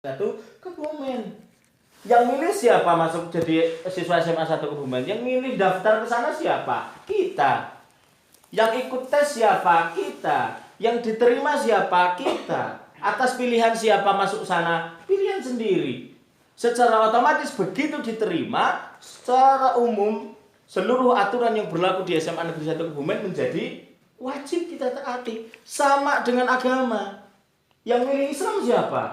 Satu Kebumen. Yang milih siapa masuk jadi siswa SMA 1 Kebumen? Yang milih daftar ke sana siapa? Kita. Yang ikut tes siapa? Kita. Yang diterima siapa? Kita. Atas pilihan siapa masuk sana? Pilihan sendiri. Secara otomatis begitu diterima, secara umum seluruh aturan yang berlaku di SMA Negeri 1 Kebumen menjadi wajib kita taati. Sama dengan agama. Yang milih Islam siapa?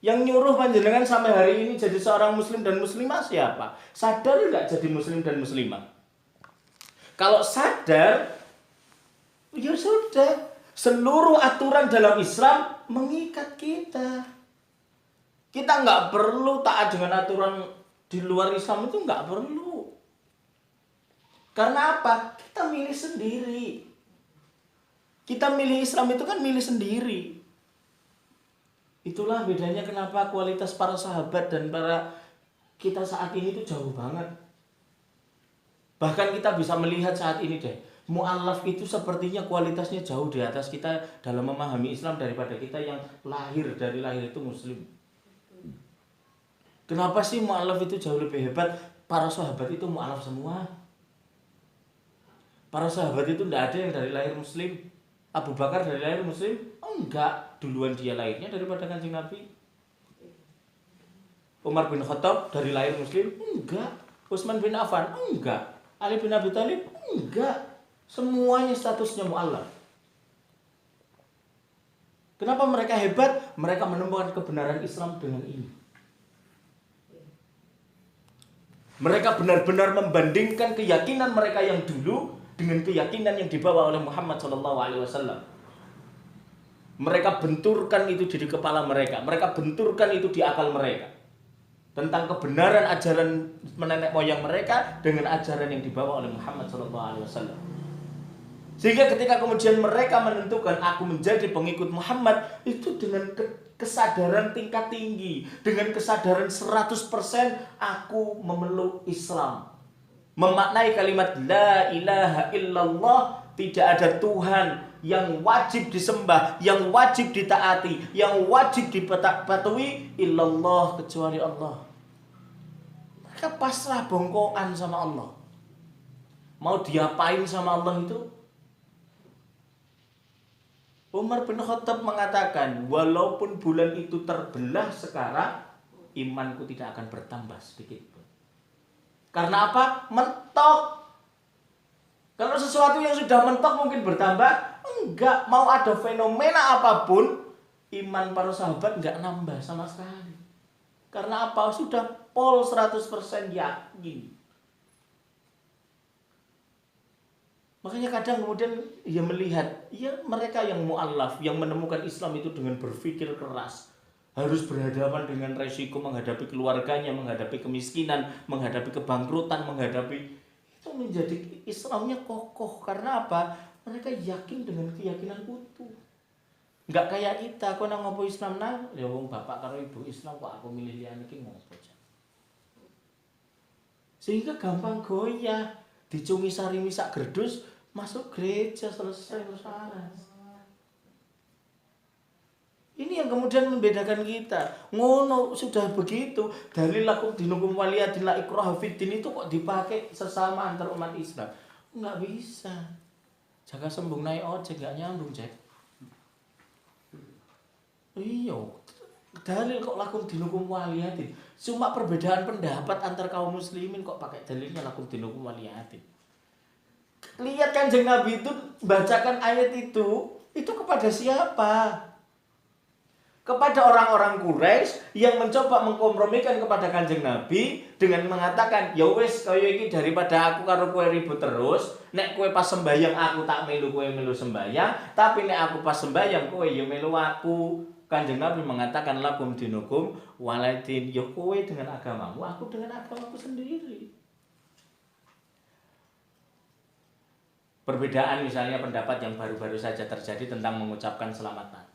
Yang nyuruh panjenengan sampai hari ini jadi seorang muslim dan muslimah siapa? Sadar nggak jadi muslim dan muslimah? Kalau sadar, ya sudah. Seluruh aturan dalam Islam mengikat kita. Kita nggak perlu taat dengan aturan di luar Islam, itu nggak perlu. Karena apa? Kita milih sendiri. Kita milih Islam itu kan milih sendiri. Itulah bedanya kenapa kualitas para sahabat dan para kita saat ini itu jauh banget. Bahkan kita bisa melihat saat ini deh, mu'alaf itu sepertinya kualitasnya jauh di atas kita dalam memahami Islam daripada kita yang dari lahir itu muslim. Kenapa sih mu'alaf itu jauh lebih hebat? Para sahabat itu mu'alaf semua. Para sahabat itu tidak ada yang dari lahir muslim. Abu Bakar dari lahir muslim? Enggak, duluan dia lahirnya daripada Kanjeng Nabi. Umar bin Khattab dari lahir muslim? Enggak. Utsman bin Affan? Enggak. Ali bin Abi Thalib? Enggak. Semuanya statusnya mu'alaf. Kenapa mereka hebat? Mereka menemukan kebenaran Islam dengan ini. Mereka benar-benar membandingkan keyakinan mereka yang dulu dengan keyakinan yang dibawa oleh Muhammad SAW. Mereka benturkan itu di kepala mereka. Mereka benturkan itu di akal mereka. Tentang kebenaran ajaran nenek moyang mereka dengan ajaran yang dibawa oleh Muhammad SAW. Sehingga ketika kemudian mereka menentukan aku menjadi pengikut Muhammad, itu dengan kesadaran tingkat tinggi. Dengan kesadaran 100% aku memeluk Islam. Memaknai kalimat la ilaha illallah, tidak ada Tuhan yang wajib disembah, yang wajib ditaati, yang wajib dipatuhi illallah, kecuali Allah. Mereka pasrah bongkoan sama Allah. Mau diapain sama Allah itu? Umar bin Khattab mengatakan, walaupun bulan itu terbelah sekarang, imanku tidak akan bertambah sedikit pun. Karena apa? Mentok. Kalau sesuatu yang sudah mentok mungkin bertambah? Enggak. Mau ada fenomena apapun, iman para sahabat enggak nambah sama sekali. Karena apa? Sudah pol 100% yakin. Makanya kadang kemudian ia melihat, ya mereka yang mu'alaf, yang menemukan Islam itu dengan berpikir keras. Harus berhadapan dengan resiko menghadapi keluarganya, menghadapi kemiskinan, menghadapi kebangkrutan, menghadapi itu menjadi Islamnya kokoh. Karena apa? Mereka yakin dengan keyakinan utuh. Enggak kayak kita, kok nang ngopo Islam nang, ya wong bapak karo ibu Islam kok aku milih liyan iki ngopo. Sehingga gampang goyah, dicungi sarimi sak gerdus, masuk gereja, selesai persoalan. Ini yang kemudian membedakan kita. Ngono sudah begitu. Dalil lakum dinukum waliyadin la ikraha fiddin itu kok dipakai sesama antar umat Islam. Enggak bisa. Jaga sembung naik ojek enggak nyambung, Cek. Iya. Dalil kok lakum dinukum waliyadin. Cuma perbedaan pendapat antar kaum muslimin kok pakai dalilnya lakum dinukum waliyadin. Lihat Kanjeng Nabi itu bacakan ayat itu kepada siapa? Kepada orang-orang Quraisy yang mencoba mengkompromikan kepada Kanjeng Nabi dengan mengatakan, ya wis kaya iki daripada aku karo kowe ribut terus, nek kowe pas sembayang aku tak melu kowe melu sembayang, tapi nek aku pas sembayang kowe ya melu aku. Kanjeng Nabi mengatakan lakum dinukum walaidin, ya kowe dengan agamamu, aku dengan agamaku sendiri. Perbedaan misalnya pendapat yang baru-baru saja terjadi tentang mengucapkan selamat Natal.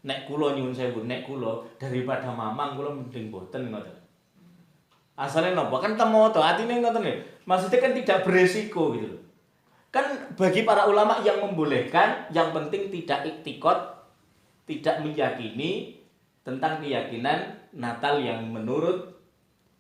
Nek kula nyuwun sewu, nek kula daripada mamang kula mending boten ngoten. Asale napa? Kan temo to, atine ngoten lho. Maksudnya kan tidak beresiko gitu loh. Kan bagi para ulama yang membolehkan, yang penting tidak iktikad tidak meyakini tentang keyakinan Natal yang menurut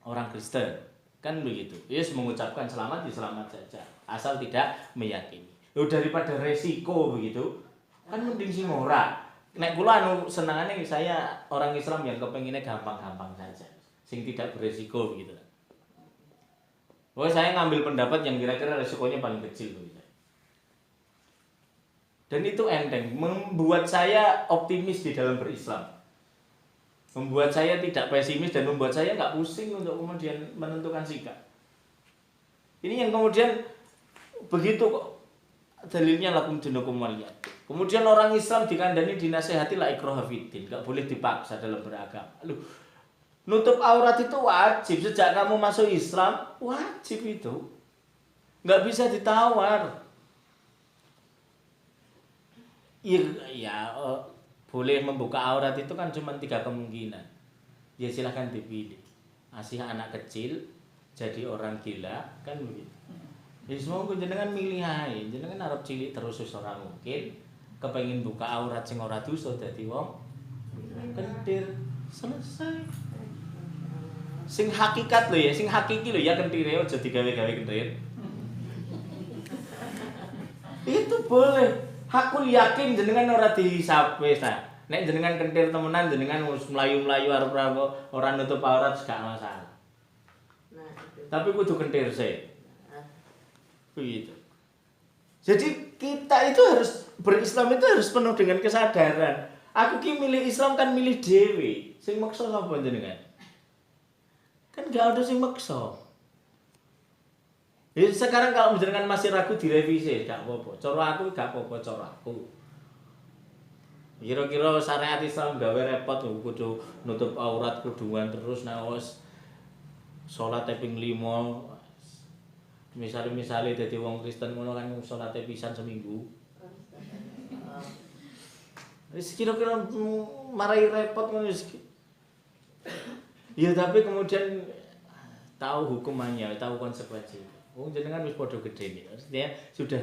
orang Kristen. Kan begitu. Yes, mengucapkan selamat ya selamat saja, asal tidak meyakini. Loh, daripada resiko begitu, kan mending sing ora. Nek kula senangane saya orang Islam yang kepenginnya gampang-gampang saja, sing tidak beresiko begitu. Pokoknya saya ngambil pendapat yang kira-kira resikonya paling kecil begitu. Dan itu enteng, membuat saya optimis di dalam berislam. Membuat saya tidak pesimis dan membuat saya nggak pusing untuk kemudian menentukan sikap. Ini yang kemudian begitu kok dalilnya lakum dinukum waliyad. Kemudian orang Islam dikandani dinasehati la ikraha fiddin, nggak boleh dipaksa dalam beragama. Loh, nutup aurat itu wajib sejak kamu masuk Islam, wajib itu. Nggak bisa ditawar. Boleh membuka aurat itu kan cuma 3 kemungkinan. Ya silahkan dipilih. Asih anak kecil, jadi orang gila, kan begitu. Ya semua jenengan milih ae. Jenengan arep cilik terus ora mungkin. Kepengin buka aurat sing ora dosa dadi wong kentir. Selesai. Sing hakikat lho ya, sing hakiki lho ya kentire aja digawe-gawe kentir. Itu boleh. Aku yakin jenengan ora dihisab wis ta. Nek jenengan kentir temenan jenengan wis mlayu-mlayu arep ora nutup aurat gak masalah. Nah, tapi kudu kentir sih. Begitu. Jadi kita itu harus berislam itu harus penuh dengan kesadaran. Aku ki milih Islam kan milih dhewe. Sing maksa sapa jenengan? Kan gak ada sing maksa. Ya sekarang kalau jenengan masih ragu direvisi, gak apa-apa. Cara aku gak apa-apa cara aku. Kira-kira syariat Islam gawe repot kudu nutup aurat kuduan terus naos salat ping 5. Misale dadi wong Kristen ngono kan salat pisan seminggu. Wis kira-kira marai repot ngono wis. Ya tapi kemudian tahu hukumannya, tahu konsekuensinya. Wong jenengan wis padha gedhe nih. Maksudnya sudah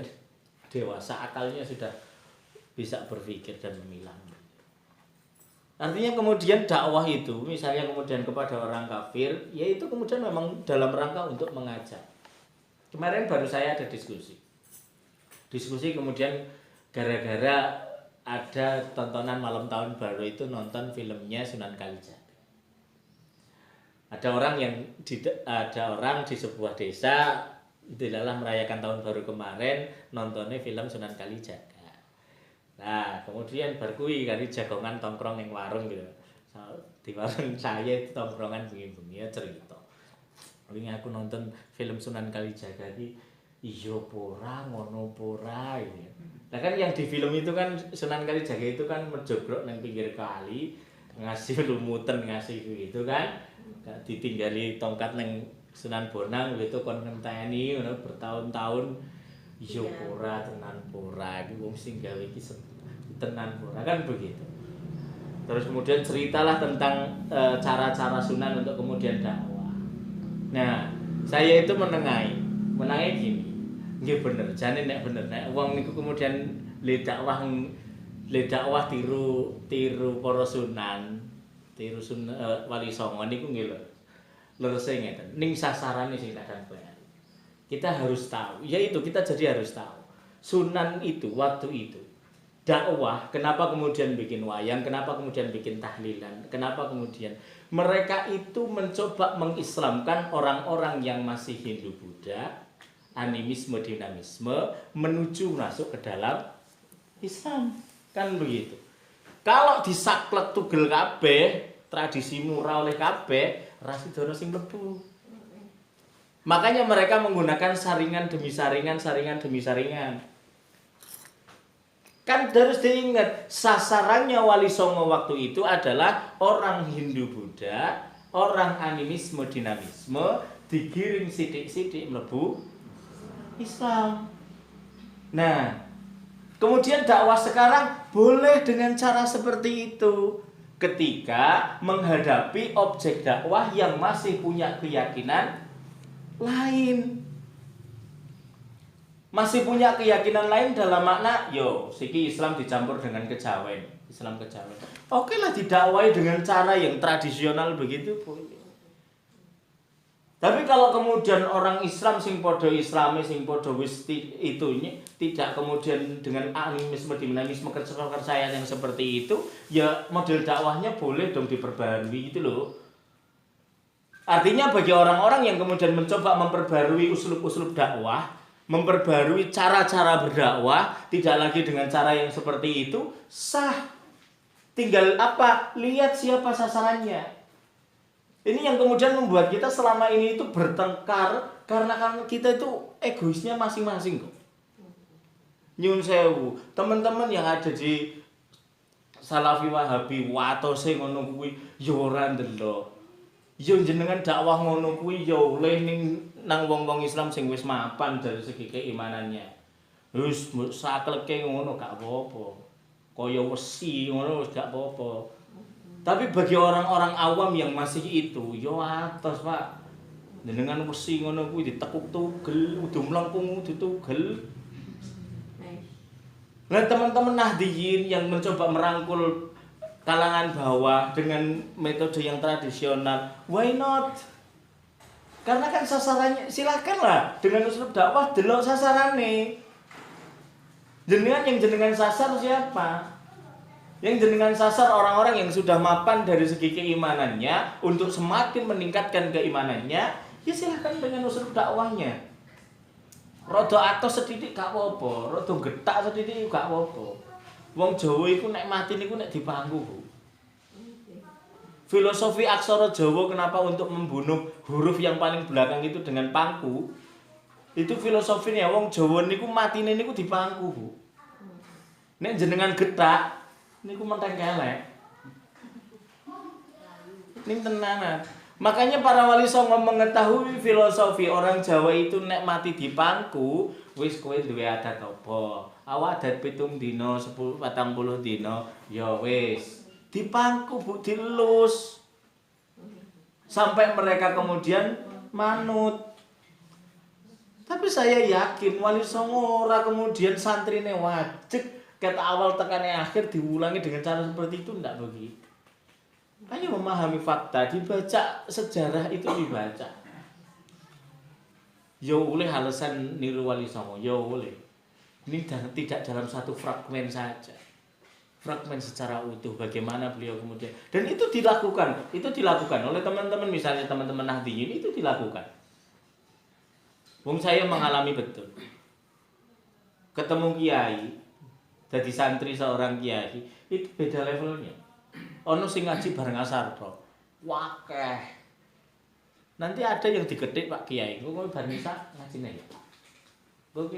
dewasa, akalnya sudah bisa berpikir dan memilah. Artinya kemudian dakwah itu misalnya kemudian kepada orang kafir, yaitu kemudian memang dalam rangka untuk mengajak. Kemarin baru saya ada diskusi. Diskusi kemudian gara-gara ada tontonan malam tahun baru itu nonton filmnya Sunan Kalijaga. Ada orang di sebuah desa dilalah merayakan tahun baru kemarin nontonnya film Sunan Kalijaga. Nah, kemudian berkui kali jagongan tongkrong yang warung gitu. Di warung saya itu tongkrongan bengi-bengi ya cerita. Wingi aku nonton film Sunan Kalijaga iki iya pora ngono pora gitu. Nah kan yang di film itu kan Sunan Kalijaga itu kan menjogrok nang pinggir kali, ngasih lumutan ngasih gitu kan. Gak ditinggali tongkat nang Sunan Bonang gitu kon ngenteni ngono bertahun-tahun iya ora tenan ora iki wong sing gawe iki tenan ora kan begitu. Terus kemudian ceritalah tentang cara-cara Sunan untuk kemudian dakwah. Nah, saya itu menengahi gini. Nggih bener, jane nek bener nek wong niku kemudian le dakwah tiru para Sunan, Wali Songo niku nggih lho. Lerese ngeten. Ning sasarane sing kadang bayar. Kita harus tahu, yaitu kita jadi harus tahu. Sunan itu waktu itu dakwah, kenapa kemudian bikin wayang, kenapa kemudian bikin tahlilan, kenapa kemudian mereka itu mencoba mengislamkan orang-orang yang masih Hindu Buddha, animisme dinamisme menuju masuk ke dalam Islam. Kan begitu. Kalau disaklek tugel kabeh, tradisi murah oleh kabeh, rasidono sing mlebu. Makanya mereka menggunakan saringan demi saringan, saringan demi saringan. Kan harus diingat, sasarannya Wali Songo waktu itu adalah orang Hindu Buddha, orang animisme dinamisme, digiring sidik-sidik mlebu Islam. Nah, kemudian dakwah sekarang boleh dengan cara seperti itu. Ketika menghadapi objek dakwah yang masih punya keyakinan lain. Masih punya keyakinan lain dalam makna, yo, siki Islam dicampur dengan kejawen. Islam kejawen. Oke lah didakwai dengan cara yang tradisional begitu boleh. Tapi kalau kemudian orang Islam sing podo Islami sing podo wis itunya tidak kemudian dengan animisme dinamisme kepercayaan yang seperti itu, ya model dakwahnya boleh dong diperbarui gitu loh. Artinya bagi orang-orang yang kemudian mencoba memperbarui uslub-uslub dakwah, memperbarui cara-cara berdakwah, tidak lagi dengan cara yang seperti itu, sah. Tinggal apa? Lihat siapa sasarannya. Ini yang kemudian membuat kita selama ini itu bertengkar karena kan kita itu egoisnya masing-masing kok. Nyun sewu, teman-teman yang ada di Salafi Wahabi watose ngono kuwi ya ora ndelok. Ya jenengan dakwah ngono kuwi ya oleh ning nang wong-wong Islam sing wis mapan dari segi keimanannya. Wis sakleke ngono gak apa-apa. Kaya wesi ngono wis gak apa-apa. Tapi bagi orang-orang awam yang masih itu, yo atos Pak. Jenengan wesi ngono kuwi ditekuk tugel, udu mlengkung udu tugel. Nah, teman-teman Nahdiyin yang mencoba merangkul kalangan bawah dengan metode yang tradisional, why not? Karena kan sasarannya, silakanlah dengan uslub dakwah delok sasarane. Jenengan yang jenengan sasar siapa? Yang jenengan sasar orang-orang yang sudah mapan dari segi keimanannya untuk semakin meningkatkan keimanannya, ya silahkan dengan usul dakwahnya. Rodo atos sedidik gak apa-apa, rodo getak sedidik gak apa-apa. Wong Jawa iku nek mati niku nek dipangku. Filosofi aksara Jawa kenapa untuk membunuh huruf yang paling belakang itu dengan pangku? Itu filosofinya wong Jawa niku matine niku dipangku, Bu. Nek jenengan getak niku menteng kelek. Ning tenanan. Makanya para wali songo mengetahui filosofi orang Jawa itu nek mati dipangku, wis kowe duwe adat apa? Awak adat 7 dina, 10 40 dina, ya wis. Dipangku Bu, dilus. Sampai mereka kemudian manut. Tapi saya yakin wali songo ora kemudian santrine wajib kata awal tekannya akhir diulangi dengan cara seperti itu, tidak begitu. Hanya memahami fakta, dibaca sejarah itu dibaca. Ya oleh alasan niru wali songo, ya oleh. Ini tidak dalam satu fragmen saja. Fragmen secara utuh bagaimana beliau kemudian. Dan itu dilakukan oleh teman-teman, misalnya teman-teman Nahdiyin itu dilakukan. Wong saya mengalami betul. Ketemu kiai, jadi santri seorang kiai itu beda levelnya. Ono sing ngaji bareng asar tok. Wakeh. Nanti ada yang diketik Pak Kiai, kok bareng isa ngajine ya. Kok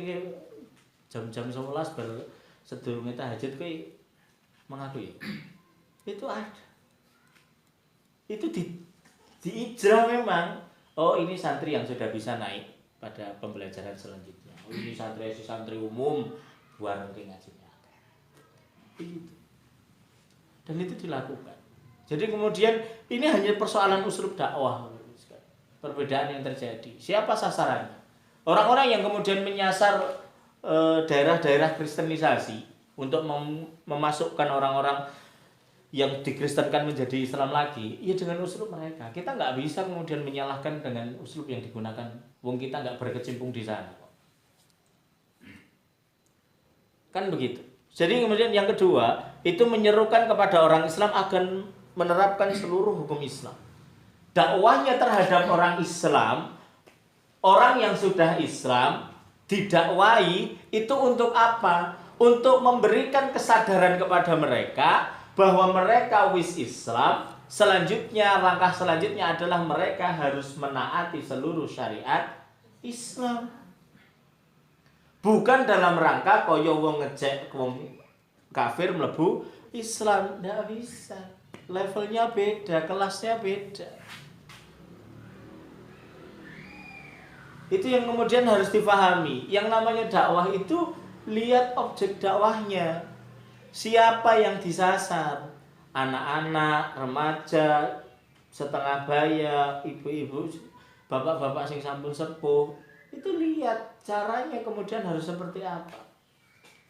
jam-jam 11 bar sedurunge tahajud kowe mengaku ya. Itu ada. Itu diijrah memang. Oh, ini santri yang sudah bisa naik pada pembelajaran selanjutnya. Oh, ini santri umum bareng ke ngaji. Dan itu dilakukan. Jadi kemudian ini hanya persoalan uslub dakwah, perbedaan yang terjadi. Siapa sasarannya? Orang-orang yang kemudian menyasar daerah-daerah kristenisasi untuk memasukkan orang-orang yang dikristenkan menjadi Islam lagi, ya dengan uslub mereka. Kita nggak bisa kemudian menyalahkan dengan uslub yang digunakan. Wong kita nggak berkecimpung di sana. Kan begitu. Jadi kemudian yang kedua, itu menyerukan kepada orang Islam akan menerapkan seluruh hukum Islam. Dakwahnya terhadap orang Islam, orang yang sudah Islam, didakwai itu untuk apa? Untuk memberikan kesadaran kepada mereka bahwa mereka wis Islam. Selanjutnya, langkah selanjutnya adalah mereka harus menaati seluruh syariat Islam. Bukan dalam rangka kaya wong ngejek wong kafir mlebu Islam, ndak bisa. Levelnya beda, kelasnya beda. Itu yang kemudian harus difahami. Yang namanya dakwah itu lihat objek dakwahnya. Siapa yang disasar? Anak-anak, remaja, setengah baya, ibu-ibu, bapak-bapak sing sampun sepuh. Itu lihat caranya kemudian harus seperti apa.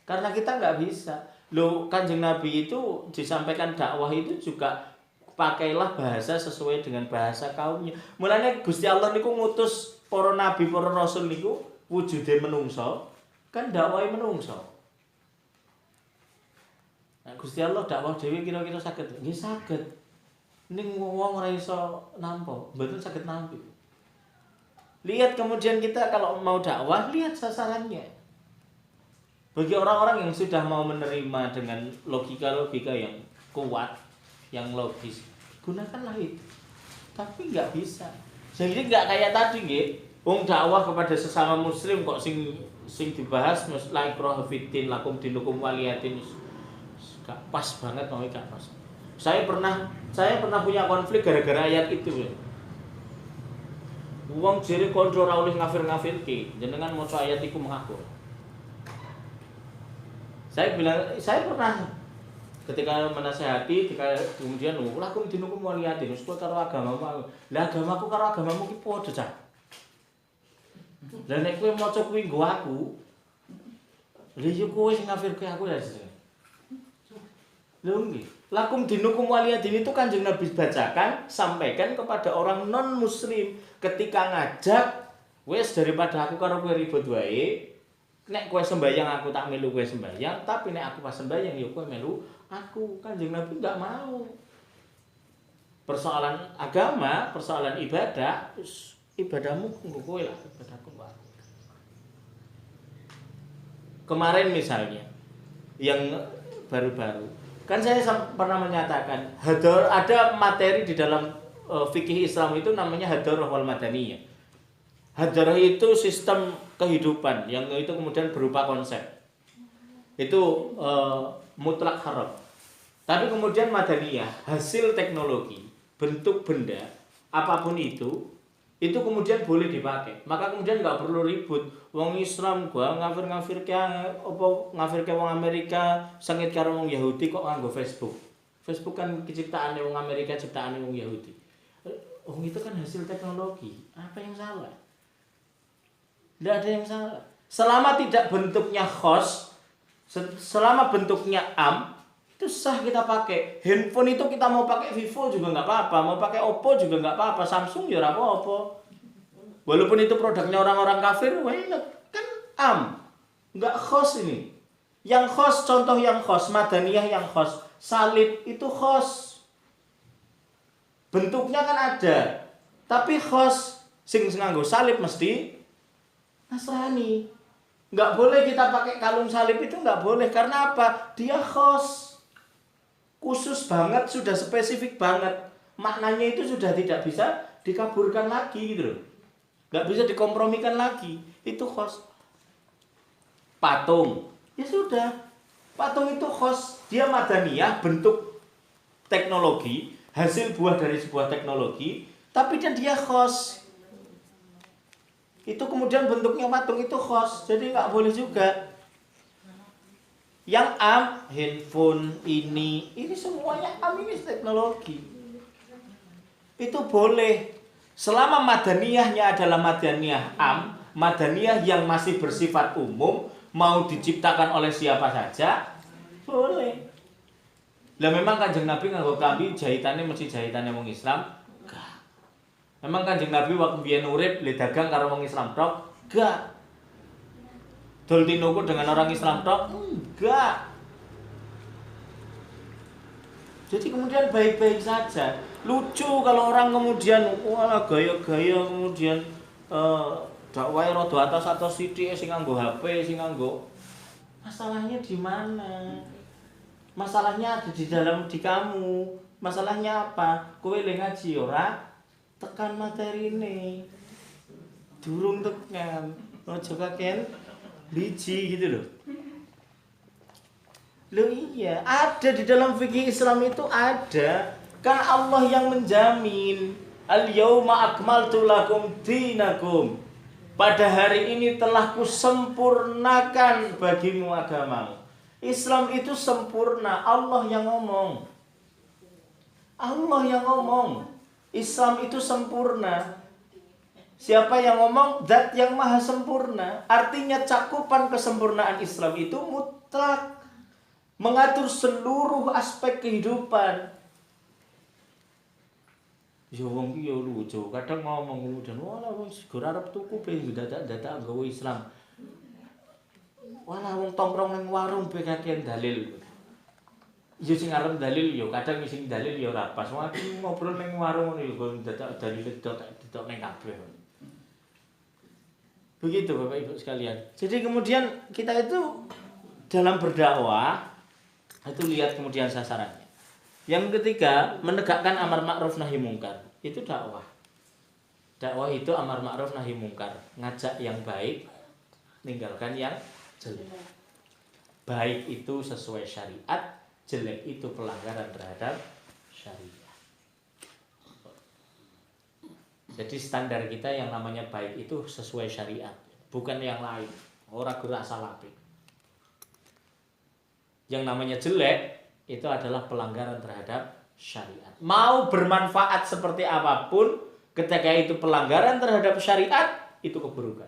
Karena kita nggak bisa. Loh, Kanjeng Nabi itu disampaikan dakwah itu juga pakailah bahasa sesuai dengan bahasa kaumnya. Mulanya Gusti Allah niku ngutus para nabi, para rasul niku wujude menungso, kan dakwahe menungso. Nah, Gusti Allah dakwah dhewe kira-kira saged? Nggih saged. Ning wong ora iso nampa, mboten saged nampi. Lihat kemudian kita kalau mau dakwah, lihat sasarannya. Bagi orang-orang yang sudah mau menerima dengan logika-logika yang kuat, yang logis, gunakanlah itu. Tapi nggak bisa. Jadi nggak kayak tadi nggih. Wong dakwah kepada sesama muslim kok sing dibahas la ikraha fiddin lakum dinukum waliyatin. Gak pas banget mau gak pas. Saya pernah punya konflik gara-gara ayat itu. Wong jere kanca ora oleh ngafir-ngafirke, jenengan maca ayat iku mengaku. Saya pernah ketika menasehati, kemudian lakum dinukum waliyatin, supaya karo agamamu. Lah agamaku karo agamamu ki padha, Cak. Lah nek kowe maca kuwi nggo aku, lha yo kowe sing ngafirke aku ya. Lho nggih. Lakum dinukum waliyadin itu Kanjeng Nabi bacakan, sampaikan kepada orang non muslim ketika ngajak, wes daripada aku karo kowe ribut wae, nek kowe sembahyang aku tak melu kowe sembahyang, tapi nek aku pas sembahyang ya kowe melu aku. Kanjeng Nabi enggak mau. Persoalan agama, persoalan ibadah, ibadahmu kanggo kowe lah, ibadahku wae. Kemarin misalnya yang baru-baru kan saya pernah menyatakan ada materi di dalam fikih Islam itu namanya hadarah wal madaniyah. Hadarah itu sistem kehidupan yang itu kemudian berupa konsep. Itu mutlak haram. Tapi kemudian madaniyah, hasil teknologi, bentuk benda apapun itu kemudian boleh dipakai. Maka kemudian nggak perlu ribut. Wong Islam gua ngafir-ngafir ke apa ngafir ke wong Amerika, sengit karo wong Yahudi kok nganggo Facebook. Facebook kan ciptaane wong Amerika, ciptaane wong Yahudi. Wong itu kan hasil teknologi. Apa yang salah? Tidak ada yang salah. Selama tidak bentuknya khos, selama bentuknya itu sah kita pakai. Handphone itu kita mau pakai Vivo juga nggak apa-apa, mau pakai Oppo juga nggak apa-apa, Samsung ya nggak apa-apa. Walaupun itu produknya orang-orang kafir, kan nggak khos ini. Yang khos, contoh yang khos, madaniyah yang khos, salib itu khos. Bentuknya kan ada, tapi khos sing nganggo salib mesti Nasrani. Nggak boleh kita pakai kalung salib itu nggak boleh karena apa? Dia khos. Khusus banget, sudah spesifik banget. Maknanya itu sudah tidak bisa dikaburkan lagi gitu loh. Nggak bisa dikompromikan lagi. Itu khos. Patung. Ya sudah. Patung itu khos. Dia madaniyah, bentuk teknologi, hasil buah dari sebuah teknologi, tapi dia khos. Itu kemudian bentuknya patung itu khos. Jadi nggak boleh juga. Yang handphone ini semuanya ini teknologi. Itu boleh selama madaniyahnya adalah madaniyah madaniyah yang masih bersifat umum, mau diciptakan oleh siapa saja, boleh. Lah memang Kanjeng Nabi nganggo klambi jahitannya mesti jahitannya wong Islam? Enggak. Memang Kanjeng Nabi waktu biyen urip le dagang karo wong Islam tok? Enggak. Dol tinuku dengan orang Islam tok? Enggak. Jadi kemudian baik-baik saja. Lucu kalau orang kemudian wala gaya-gaya kemudian dakwah rada atas sithik sing nganggo HP, sing nganggo. Masalahnya di mana? Masalahnya ada di kamu. Masalahnya apa? Kowe le ngaji ora tekan materi ini. Durung tekan. Ojo kaken biji gitu loh. Loh iya, ada di dalam fikih Islam itu ada. Kan Allah yang menjamin. Al-yauma akmaltu lakum dinakum. Pada hari ini telah kusempurnakan bagimu agamamu. Islam itu sempurna, Allah yang ngomong. Allah yang ngomong. Islam itu sempurna. Siapa yang ngomong? Zat yang maha sempurna. Artinya cakupan kesempurnaan Islam itu mutlak. mengatur seluruh aspek kehidupan. Ya wong ki yo lucu, kadang ngomong kemudian wala wong segera arep tuku ben dadak-dadak nggawa Islam. Wala wong tongkrong ning warung be kakean dalil. Ya sing arep dalil yo kadang sing dalil yo ora pas. Wong ngobrol ning warung ngono yo dadak dalil dedok ning kabeh. Begitu Bapak Ibu sekalian. Jadi kemudian kita itu dalam berdakwah itu lihat kemudian sasarannya. Yang ketiga, menegakkan amar ma'ruf nahi mungkar. Itu dakwah. Dakwah itu amar ma'ruf nahi mungkar, ngajak yang baik, tinggalkan yang jelek. Baik itu sesuai syariat, jelek itu pelanggaran terhadap syariat. Jadi standar kita yang namanya baik itu sesuai syariat, bukan yang lain. Ora gerak salapik. Yang namanya jelek itu adalah pelanggaran terhadap syariat. Mau bermanfaat seperti apapun, ketika itu pelanggaran terhadap syariat, itu keburukan.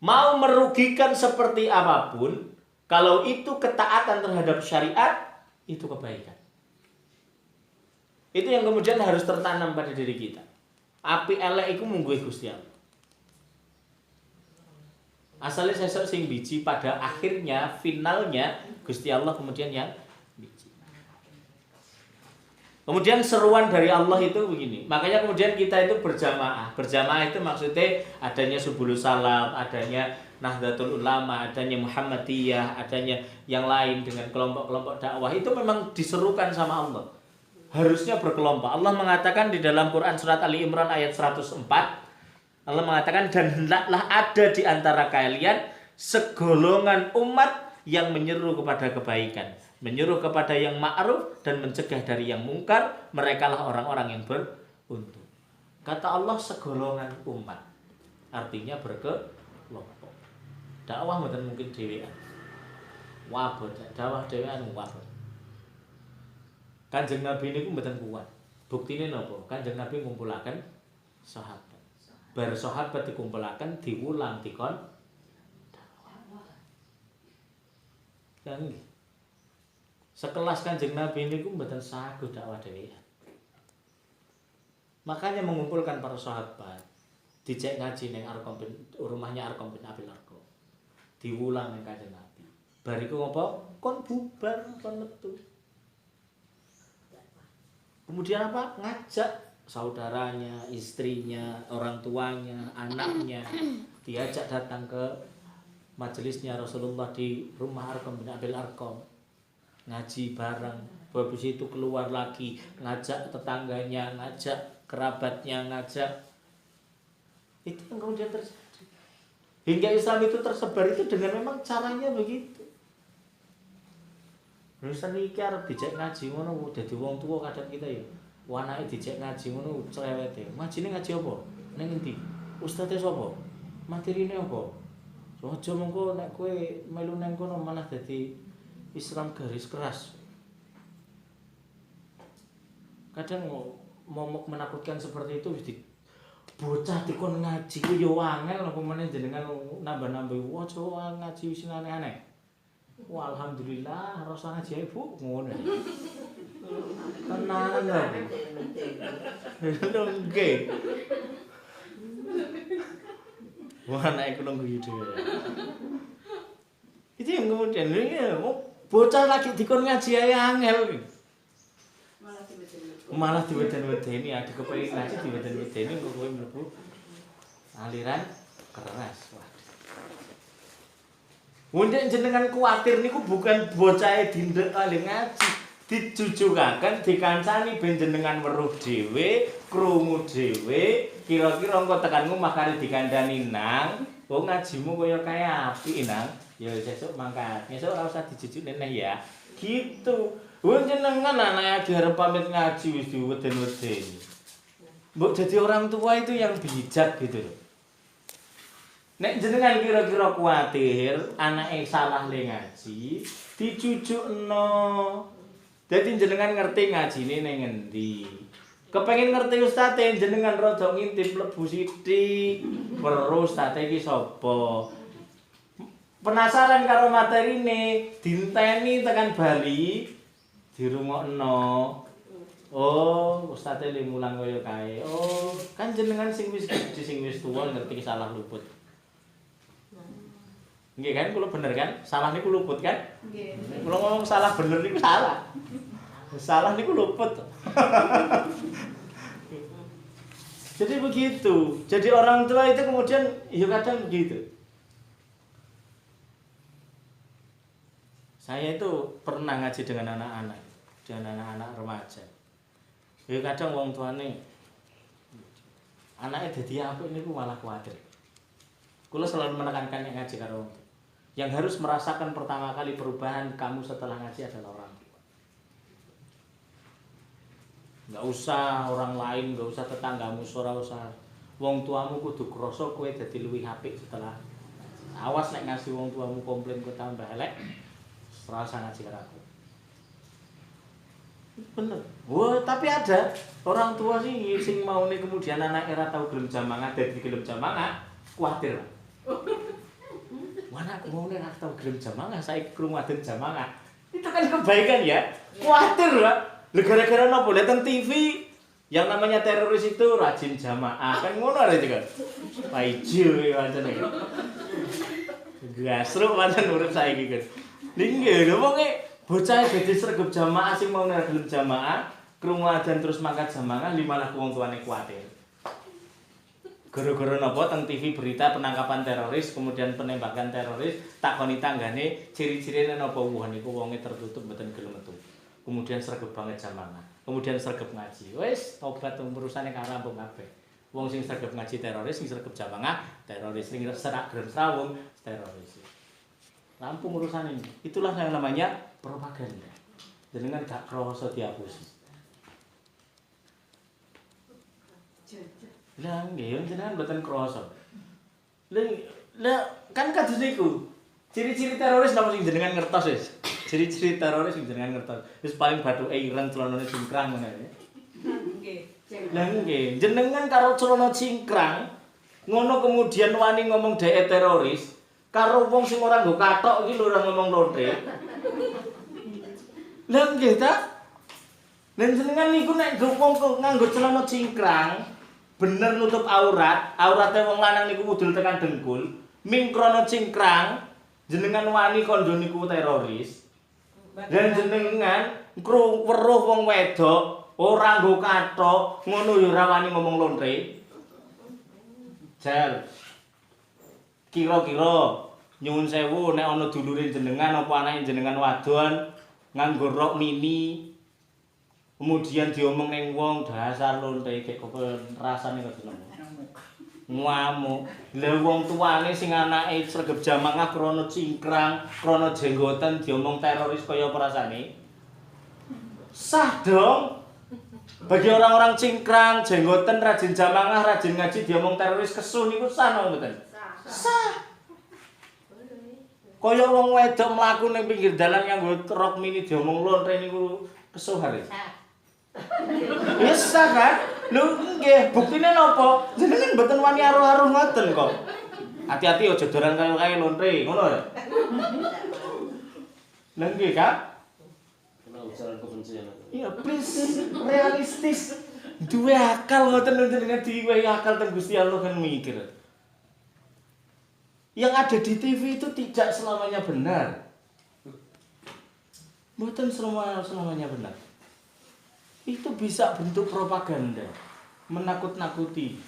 Mau merugikan seperti apapun, kalau itu ketaatan terhadap syariat, itu kebaikan. Itu yang kemudian harus tertanam pada diri kita. Api elek iku mungguhe Gusti Allah. Asalnya sesuk sing biji, pada akhirnya finalnya Gusti Allah kemudian yang biji. Kemudian seruan dari Allah itu begini. Makanya kemudian kita itu berjamaah. Berjamaah itu maksudnya adanya Subulus Salam, adanya Nahdlatul Ulama, adanya Muhammadiyah, adanya yang lain dengan kelompok-kelompok dakwah. Itu memang diserukan sama Allah. Harusnya berkelompok. Allah mengatakan di dalam Quran surat Ali Imran ayat 104, Allah mengatakan, dan hendaklah ada di antara kalian segolongan umat yang menyeru kepada kebaikan, menyuruh kepada yang ma'ruf dan mencegah dari yang mungkar. Merekalah orang-orang yang beruntung. Kata Allah segolongan umat, artinya berkelompok. Dakwah mboten mungkin dhewean. Wabot, dakwah dhewean wabot. Kanjeng Nabi niku mboten kuat. Buktine napa? Kanjeng Nabi ngumpulaken sahabat. Bar sahabat dikumpulaken diulang dikon dakwah. Sekelas Kanjeng Nabi niku mboten saged dakwah dhewean. Makanya mengumpulkan para sahabat dijek ngaji ning Arqam bin rumahnya Arqam bin Abil Arqam. Diulang ning Kanjeng Nabi. Bariku ngopo? Kon bubar, kon metu. Kemudian apa? Ngajak saudaranya, istrinya, orang tuanya, anaknya, diajak datang ke majelisnya Rasulullah di rumah Arqam bin Abil Arqam. Ngaji bareng. Habis itu keluar lagi, ngajak tetangganya, ngajak kerabatnya, ngajak. Itu yang kemudian terjadi. Hingga Islam itu tersebar itu dengan memang caranya begitu. Nulisan iki arep dijek ngaji ngono dadi wong tuwa kadang kita ya. Anake dijek ngaji ngono cerewete. Ngajine ngaji apa? Ning endi? Ustaze sapa? Materine apa? Aja mengko nek kowe melu nang kono malah dadi Islam garis keras. Kadang momok menakutkan seperti itu wis bocah dikon ngaji ku yo angel apa meneh jenengan nambah-nambah aja ngaji wis aneh-aneh. Wah, alhamdulillah rasa ngaji ibu ngono. Tenanan lho. Nggih. Wah, nek aku nunggu dhewe. Itu yang kemudian bocah lagi dikon ngaji ae angel. Malah diweden-wedeni, ade kepengin ngaji diweden-wedeni kok kowe mlebu aliran keras. Wonten jenengan kuwatir niku bukan bocahe dindek kali ngaji, dijujugaken dikancani ben jenengan weruh dhewe, krungu dhewe, kira-kira engko tekanmu makane dikandani nang, wong ngajimu kaya kaya apik nang, ya sesuk mangkat. Sesuk ora usah dijujuk neh ya. Gitu. Wong jenengan anake arep pamit ngaji wis diweden-wedeni. Mbok jadi orang tua itu yang bijak gitu loh. Nek jenengan kira-kira kuwatir anake salah le ngaji, dicujukno. Dadi jenengan ngerti ngajine ning endi. Kepengin ngerti ustaze jenengan rada ngintip mlebu sithik. Weruh ustaze iki sapa? Penasaran karo materine, dinteni tekan Bali, dirungokno. Oh, ustaz e mulang kaya kae. Oh, kan jenengan sing wis tuwa ngerti salah luput. Nggih kan, kula bener kan? Salah niku luput kan? Nggih. Kula ngomong salah bener niku salah. Salah niku luput. Jadi begitu. Jadi orang tua itu kemudian ya kadang begitu. Saya itu pernah ngaji dengan anak-anak remaja. Ya kadang wong tuane anaknya dadi apik niku malah kuwatir. Kula selalu menekankan yang ngaji karo wong. Yang harus merasakan pertama kali perubahan kamu setelah ngaji adalah orang tua. Enggak usah orang lain, enggak usah tetanggamu, ora usah. Wong tuamu kudu krasa kowe dadi luwih apik setelah. Awas nek ngasih wong tuamu komplain kok tambah elek. Serasa ngaji karo aku. Bener. Wah, tapi ada orang tua sing maune kemudian anak era tahu gelem jamaah, dadi gelem jamaah, kuwatir. Mana aku maune ora tahu gelem jamaah, saiki krungu aden jamaah. Itu kan kebaikan ya. Kuwatir, Pak. Lha gara-gara napa lihat TV yang namanya teroris itu rajin jamaah. Kan ngono aja kan. Paijo ya pancen iki. Gasruk pancen urip saiki kan. Nggih lho wong bocah dadi sregep jamaah sing mau ora gelem jamaah, krungu adzan terus mangkat jamaah malah wong tuane kuwatir. Gara-gara napa teng TV berita penangkapan teroris, kemudian penembakan teroris, takoni tanggane ciri-cirine napa niku wonge tertutup mboten gelem metu. Kemudian sregep banget jamaah. Kemudian sregep ngaji. Wis tobat urusane karampung kabeh. Wong sing sregep ngaji teroris, sing sregep jamaah teroris, sing serak gelem srawung teroris. Rampung urusan ini. Itulah yang namanya propaganda. Jenengan gak krasa dihapus. Lah nggih jenengan mboten krasa. Lah kan kados niku. Ciri-ciri teroris napa sing jenengan ngertos wis. Ciri-ciri teroris sing jenengan ngertos. Wis paling bathuke ireng celanane cingkrang ngono ya. Nggih. Lah nggih, jenengan karo celana cingkrang ngono kemudian wani ngomong dhek teroris. Karo wong sing ora nggo kathok iki lho ora ngomong lonte. Lah nggih ta? Lan jenengan niku nek wong nganggo celana cingkrang, bener nutup aurat, aurate wong lanang niku mudhun tekan dengkul, ming krana cingkrang, jenengan wani kandha niku teroris. Lan jenengan weruh wong wedok ora nggo kathok, ngono ya ora wani ngomong lonte. Jal. Kira-kira nyuwun sewu nek ana dulure jenengan apa anake jenengan wadon nganggo rok mini kemudian diomong ning wong dasar lonte gek kok rasane kok ngamuk. Lha wong tuane sing anake sregep jamaah krana cingkrang, krana jenggoten diomong teroris kaya apa rasane? Sah dong. Bagi orang-orang cingkrang, jenggoten, rajin jamaah, rajin ngaji diomong teroris kesuh niku sah napa mboten? Sah. Kaya wong wedok mlaku ning pinggir dalan nganggo rok mini diomong lontre niku kesuh arek. Wis sah kan? Lho nggih, buktine napa? Jenengan mboten wani aruh-aruh ngoten kok. Hati-hati aja doran kaya lontre, ngono lho. Lah nggih, Kak? Kena ujaran kebencian. Iya, please realistis. Duwe akal ngoten jenengan diwehi akal teng Gusti Allah kan mikir. Yang ada di TV itu tidak selamanya benar. Bukan selamanya benar. Itu bisa bentuk propaganda, menakut-nakuti.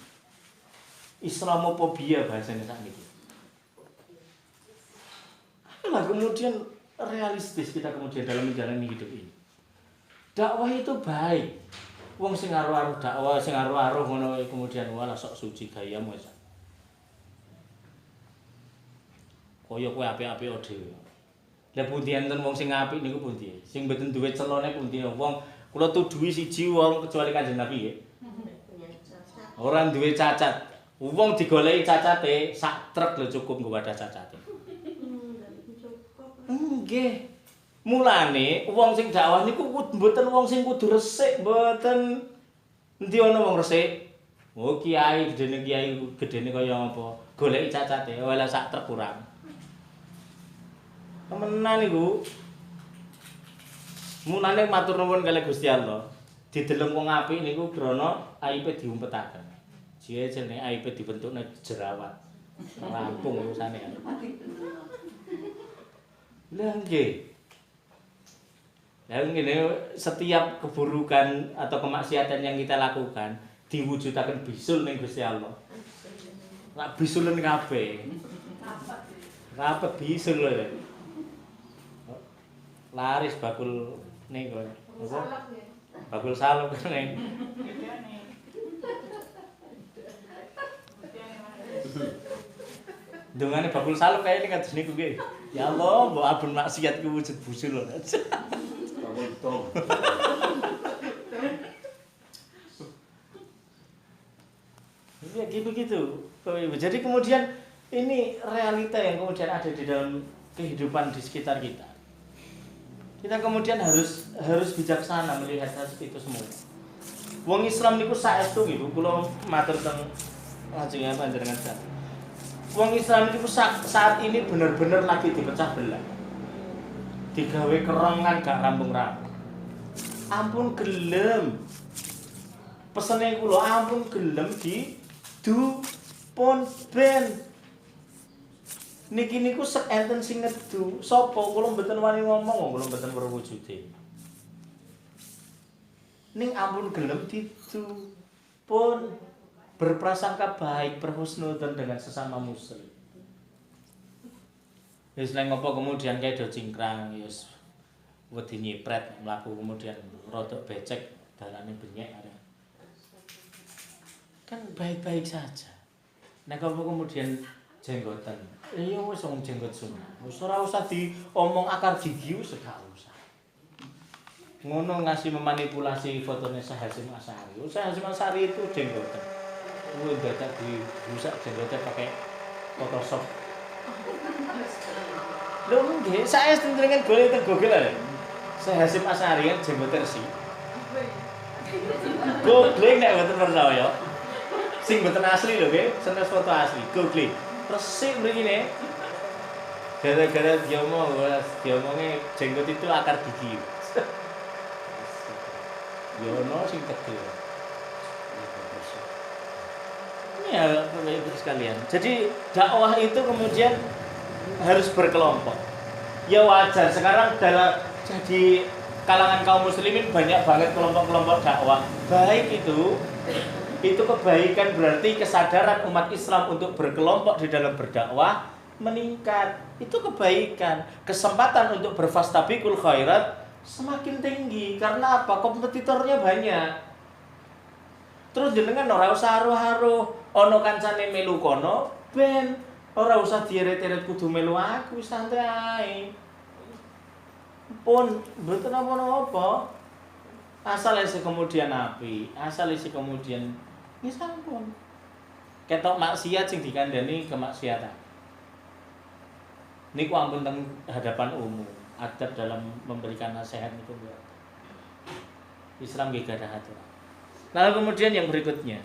Islamofobia bahasanya saat itu. Lah kemudian realistis kita kemudian dalam menjalani hidup ini. Dakwah itu baik. Wong sing aruh-aruh dakwah, sing aruh-aruh ngono kemudian walah sok suci gayamu wis. Kaya kowe apik-apik dhewe. Lah pundi enten wong sing apik niku pundi? Sing mboten duwe celone pundi? Wong kula tuduhi siji wong kecuali Kanjeng Nabi nggih. Ora duwe cacat. Wong digoleki cacate sak truk lho cukup nggo wadah cacate. Nggih. Mulane wong sing dakwah niku mboten wong sing kudu resik, mboten. Endi ana wong resik? Oh kiai gedene kaya apa? Goleki cacate, walah sak truk kurang. Temenan niku. Mulane matur nuwun kalih Gusti Allah. Dideleng wong apik niku krana aibe diumpetaken. Jiye jenenge aibe dibentukne jerawat. Rampung urusane. Lah nggih. Lah ngene setiap keburukan atau kemaksiatan yang kita lakukan diwujudaken bisul ning Gusti Allah. Nek bisulen kabeh. Kabeh bisul lho. Laris bakul niku. Apa? Bakul salep kene. Dungane bakul salep kaya ning kados niku nggih. Ya Allah, mbok abun maksiat ku wujud busul lho. Bakul tong. Ya begitu. Jadi kemudian ini realita yang kemudian ada di dalam kehidupan di sekitar kita. Kita kemudian harus bijaksana melihat itu semua. Wong Islam niku saestu gitu, kula matur teng ngajeng panjenengan sak. Wong Islam niku saat ini benar-benar lagi dipecah belah. Digawe kerongan gak rampung-rampung. Ampun gelem. Pesene kula ampun gelem di pun ben niki niku sek enten sing ngedu sapa kula mboten wani ngomong kula mboten weruh wujude ning ampun gelem didu pun berprasangka baik berhusnudzon dengan sesama muslim wis nang ngopo kemudian kae do cingkrang wis wedi nyipret mlaku kemudian rodok becek dalane benyek kan baik-baik saja. Nah kalau kemudian jenggotan, iya wis wong jenggot sunah. Wis ora usah diomong akar gigi wis gak usah. Ngono ngasih memanipulasi fotonya Hasyim Asy'ari. Hasyim Asy'ari itu jenggotan. Kuwi dadak dirusak jenggotnya pakai Photoshop. Lho nggih, saya senengan golek teng Google ae. Hasyim Asy'ari kan jenggotan sih. Google nek mboten percaya. Sing mboten asli lho nggih, senes foto asli, Google. Resik mrene. Gara-gara diomonge jenggot itu akar gigi. Yo ono sing tegel. Ya, Bapak-Ibu sekalian. Jadi dakwah itu kemudian harus berkelompok. Ya wajar sekarang jadi kalangan kaum muslimin banyak banget kelompok-kelompok dakwah. Baik itu kebaikan, berarti kesadaran umat Islam untuk berkelompok di dalam berdakwah meningkat. Itu kebaikan. Kesempatan untuk berfastabiqul khairat semakin tinggi. Karena apa? Kompetitornya banyak. Terus jenengan ora usah haru-haru, ana kancane melu kono, ben ora usah dieret-eret kudu melu aku, santai ae. Pun mboten apa-apa. Asal isi kemudian api, asal isi kemudian wis sampun. Ketok maksiat sing dikandani kemaksiatan. Niku ampun teng hadapan umum, adab dalam memberikan nasihat niku mboten. Islam nggih gadah aturan. Lalu kemudian yang berikutnya,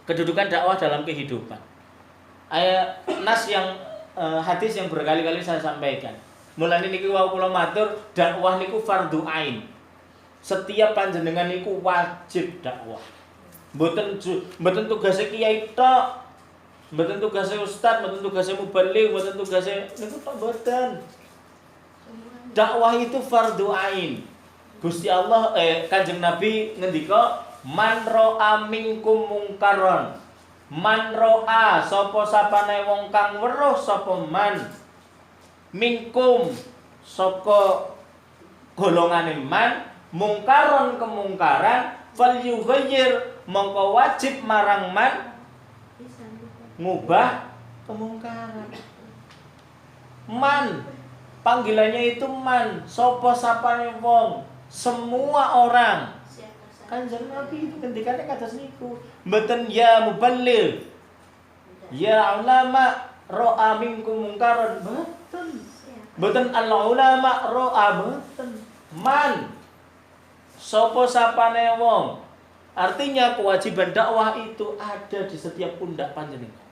kedudukan dakwah dalam kehidupan. Ayat nas yang hadis yang berkali-kali saya sampaikan. Mulane niki wau kula matur, dakwah niku fardhu ain. Setiap panjenengan niku wajib dakwah. Mboten tugase kiai tok. Mboten tugase ustaz, mboten tugase mubaligh, mboten tugase niku tok mboten. Dakwah itu fardhu ain. Gusti Allah Kanjeng Nabi ngendika man ra'a minkum mungkaron. Man ra'a sapa sapane wong kang weruh sapa man minkum saka golongane man mungkaron kemungkaran fal yughayyir mongko wajib marang man ngubah kemungkaran. Man panggilannya itu man, sapa sapane wong, semua orang. Kanjeng Nabi itu ngendikane kados niku. Mboten ya muballigh. Ya ulama ra'a minkum mungkaran, mboten. Mboten al ulama ra'a mboten. Man sapa sapane wong. Artinya kewajiban dakwah itu ada di setiap pundak panjenengan.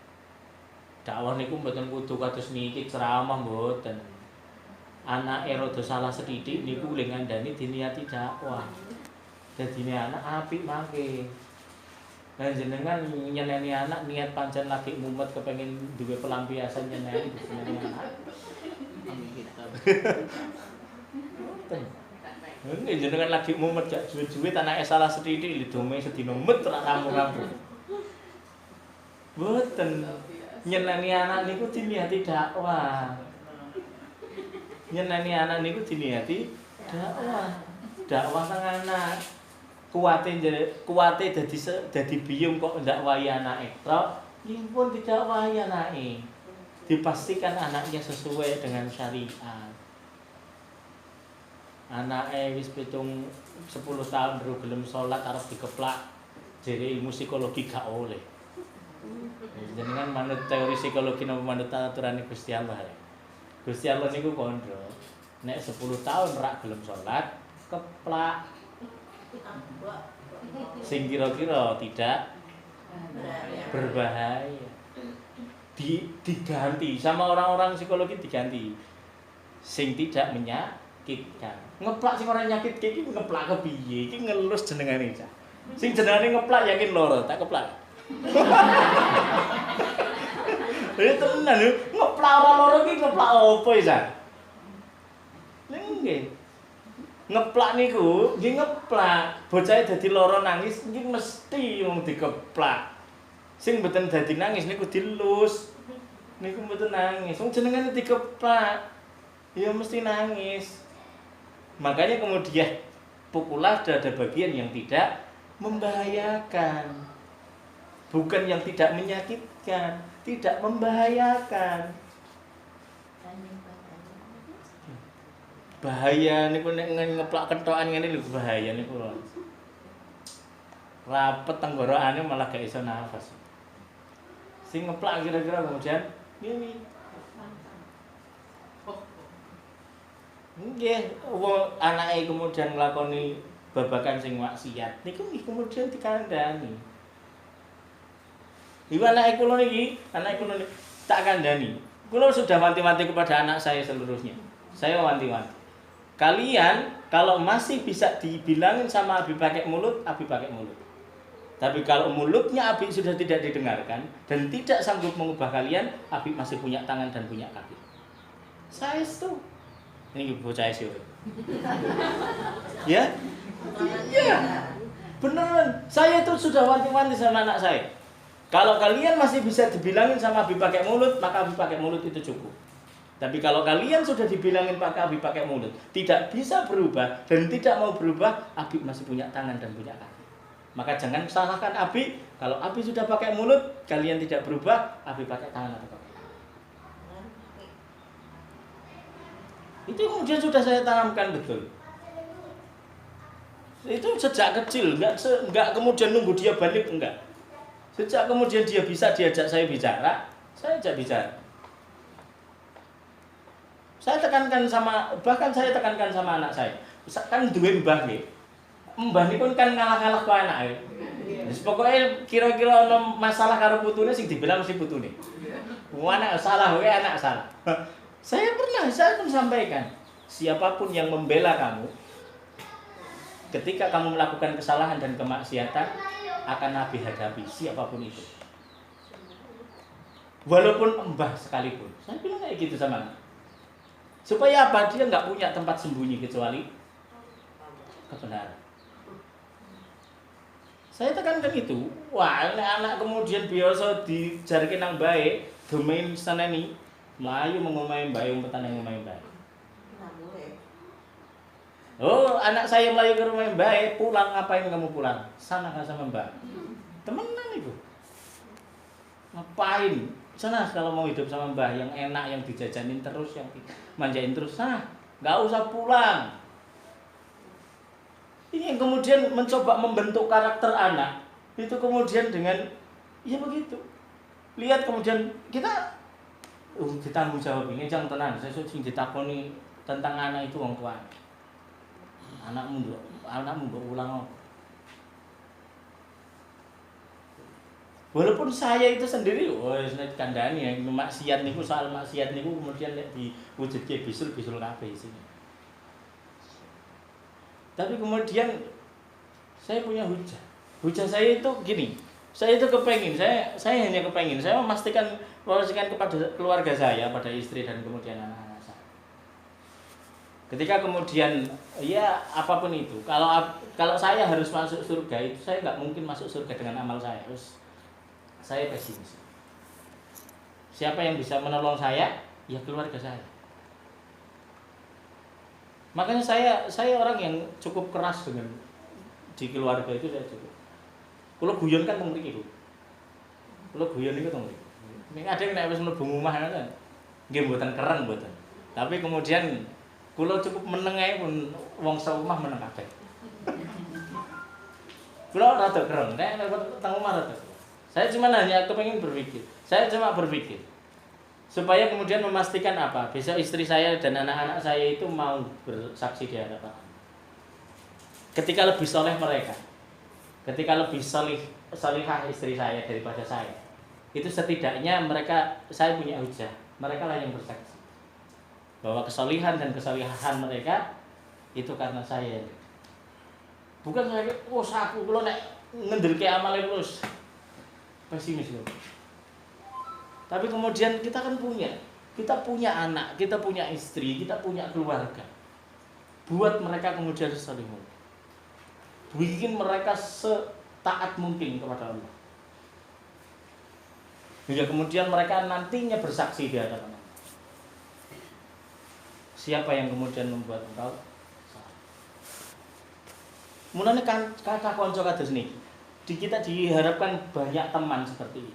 Dakwah niku mboten kudu kados niki ceramah mboten. anake rada salah sethithik niku lho ngandani diniati dakwah. Dadine anak apik mangke. Lah jenengan nyeneni anak niat pancen lagi mumet kepengin duwe pelampiasan nyeneni anak. Ini jenengan lagi mumet gak duwe-duwe anake salah sethithik lidome sedina met ra rampung-rampung. Mboten. Nyeneni anak niku diniati dakwah. Nyeneni anak niku diniati dakwah. Dakwah nang anak. Kuwate dadi biyung kok ndak wahi anake tok, pun tidak wahi anake. Dipastikan anaknya sesuai dengan syariat. Anake wis 10 tahun baru gelem salat arep dikeplak, jere ilmu psikologi gak oleh. Jenengan manut teori psikologi napa manut aturane Gusti Allah ya. Gusti Allah niku kandha, nek 10 tahun rak gelem salat, keplak. Sing kira-kira tidak berbahaya. Diganti sama orang-orang psikologi, diganti sing tidak menyakitkan. Ngeplak sing ora nyakitke iki ngeplak kepiye? Iki ngelus jenengane cah. Sing jenengane ngeplak yakin loro, tak keplak. Ini tenan lho, ngeplak ora loro iki ngeplak opo ya? Nggih. Ngeplak niku nggih ngeplak. Bocahe dadi lara nangis iki mesti wong dikeplak. Sing mboten dadi nangis niku dilus. Niku mboten nangis. Wong jenengane dikeplak. Ya mesti nangis. Makanya kemudian pukulan ada bagian yang tidak membahayakan. Bukan yang tidak menyakitkan, tidak membahayakan. Bahaya niku nek ngeplak kethokan ngene lho bahaya niku lho. Rapet tenggorokane malah gak iso nafas. Sing ngeplak kira-kira kemudian ngene. Nggih, wong anake kemudian nglakoni babagan sing maksiat niku kemudian dikandhani. Iku anake kula niki tak kandhani. Kula sudah wanti-wanti kepada anak saya seluruhnya. Saya wanti-wanti. Kalian kalau masih bisa dibilangin sama Abi pakai mulut, Abi pakai mulut. Tapi kalau mulutnya Abi sudah tidak didengarkan dan tidak sanggup mengubah kalian, Abi masih punya tangan dan punya kaki. Saya itu. Ini bocah sih. Ya? Iya. Beneran. Saya itu sudah wanti-wanti sama anak saya. Kalau kalian masih bisa dibilangin sama Abi pakai mulut, maka Abi pakai mulut itu cukup. Tapi kalau kalian sudah dibilangin pakai Abi pakai mulut, tidak bisa berubah dan tidak mau berubah, Abi masih punya tangan dan punya kaki. Maka jangan salahkan Abi. Kalau Abi sudah pakai mulut, kalian tidak berubah, Abi pakai tangan atau pakai kaki. Itu kemudian sudah saya tanamkan betul. Itu sejak kecil, enggak kemudian nunggu dia balik, enggak. Sejak kemudian dia bisa diajak saya bicara, saya ajak bicara. Bahkan saya tekankan sama anak saya. Kan duwe mbah nggih. Mbah niku kan ngalah-ngalah karo anake. Wis pokoke kira-kira ana masalah karo putune sing dibilang mesti putune. Wong anak salah wae anak salah. Saya pun sampaikan, siapapun yang membela kamu ketika kamu melakukan kesalahan dan kemaksiatan akan Nabi hadapi siapapun itu. Walaupun mbah sekalipun. Saya bilang kayak gitu sama anak. Supaya apa? Dia nggak punya tempat sembunyi kecuali kebenaran. Saya tekankan itu. Wah, anak kemudian biasa dijarke nang bae, domain saneni, mlayu mengomahe bae umpetan nang omahe bae. Oh, anak saya melayu ke rumah bae, pulang ngapain kamu pulang? Sana kan sama Mbak. Temenan itu. Ngapain? Sana kalau mau hidup sama Mbah yang enak, yang dijajanin terus, yang manjain terus, sana nggak usah pulang. Ini yang kemudian mencoba membentuk karakter anak itu kemudian dengan ya begitu. Lihat kemudian kita tanggung jawab ini jangan tenang. Saya sing ditakoni tentang anak itu wong tua. Anakmu mbok ulang apa? Walaupun saya itu sendiri, nek kandhani ya, maksiat niku soal maksiat niku kemudian nek diwujudke bisul kabeh isine. Tapi kemudian saya punya hujah. Hujah saya itu gini, saya itu kepengin, saya hanya kepengin, saya memastikan kepada keluarga saya, pada istri dan kemudian anak-anak saya. Ketika kemudian ya apapun itu, kalau saya harus masuk surga itu saya nggak mungkin masuk surga dengan amal saya. Terus saya pesimis. Siapa yang bisa menolong saya? Ya keluarga saya. Makanya saya orang yang cukup keras dengan di keluarga itu saya cukup. Kalau guyon kan mung mriki. Kalau guyon itu tong mriki. Nek ada yang nek wis mlebu omah kan. Nggih mboten kereng mboten. Tapi kemudian kula cukup meneng ae pun wong saomah meneng kabeh. Kula rada kereng, nek teng omah rada. Saya cuma hanya kepengen berpikir. Saya cuma berpikir supaya kemudian memastikan apa? Besok istri saya dan anak-anak saya itu mau bersaksi di hadapan. Ketika lebih soleh mereka, ketika lebih solihah istri saya daripada saya, itu setidaknya saya punya hujah. Mereka lah yang bersaksi bahwa kesolihan dan kesolihan mereka itu karena saya. Bukan saya, aku kalau nek ngendelke amale terus pesimis loh. Tapi kemudian kita punya anak, kita punya istri, kita punya keluarga. Buat mereka kemudian solihun. Bikin mereka setaat mungkin kepada Allah. Hingga kemudian mereka nantinya bersaksi di hadapan Allah. Siapa yang kemudian membuat engkau salah? Mulane kata konco kados niki. Kita diharapkan banyak teman seperti ini.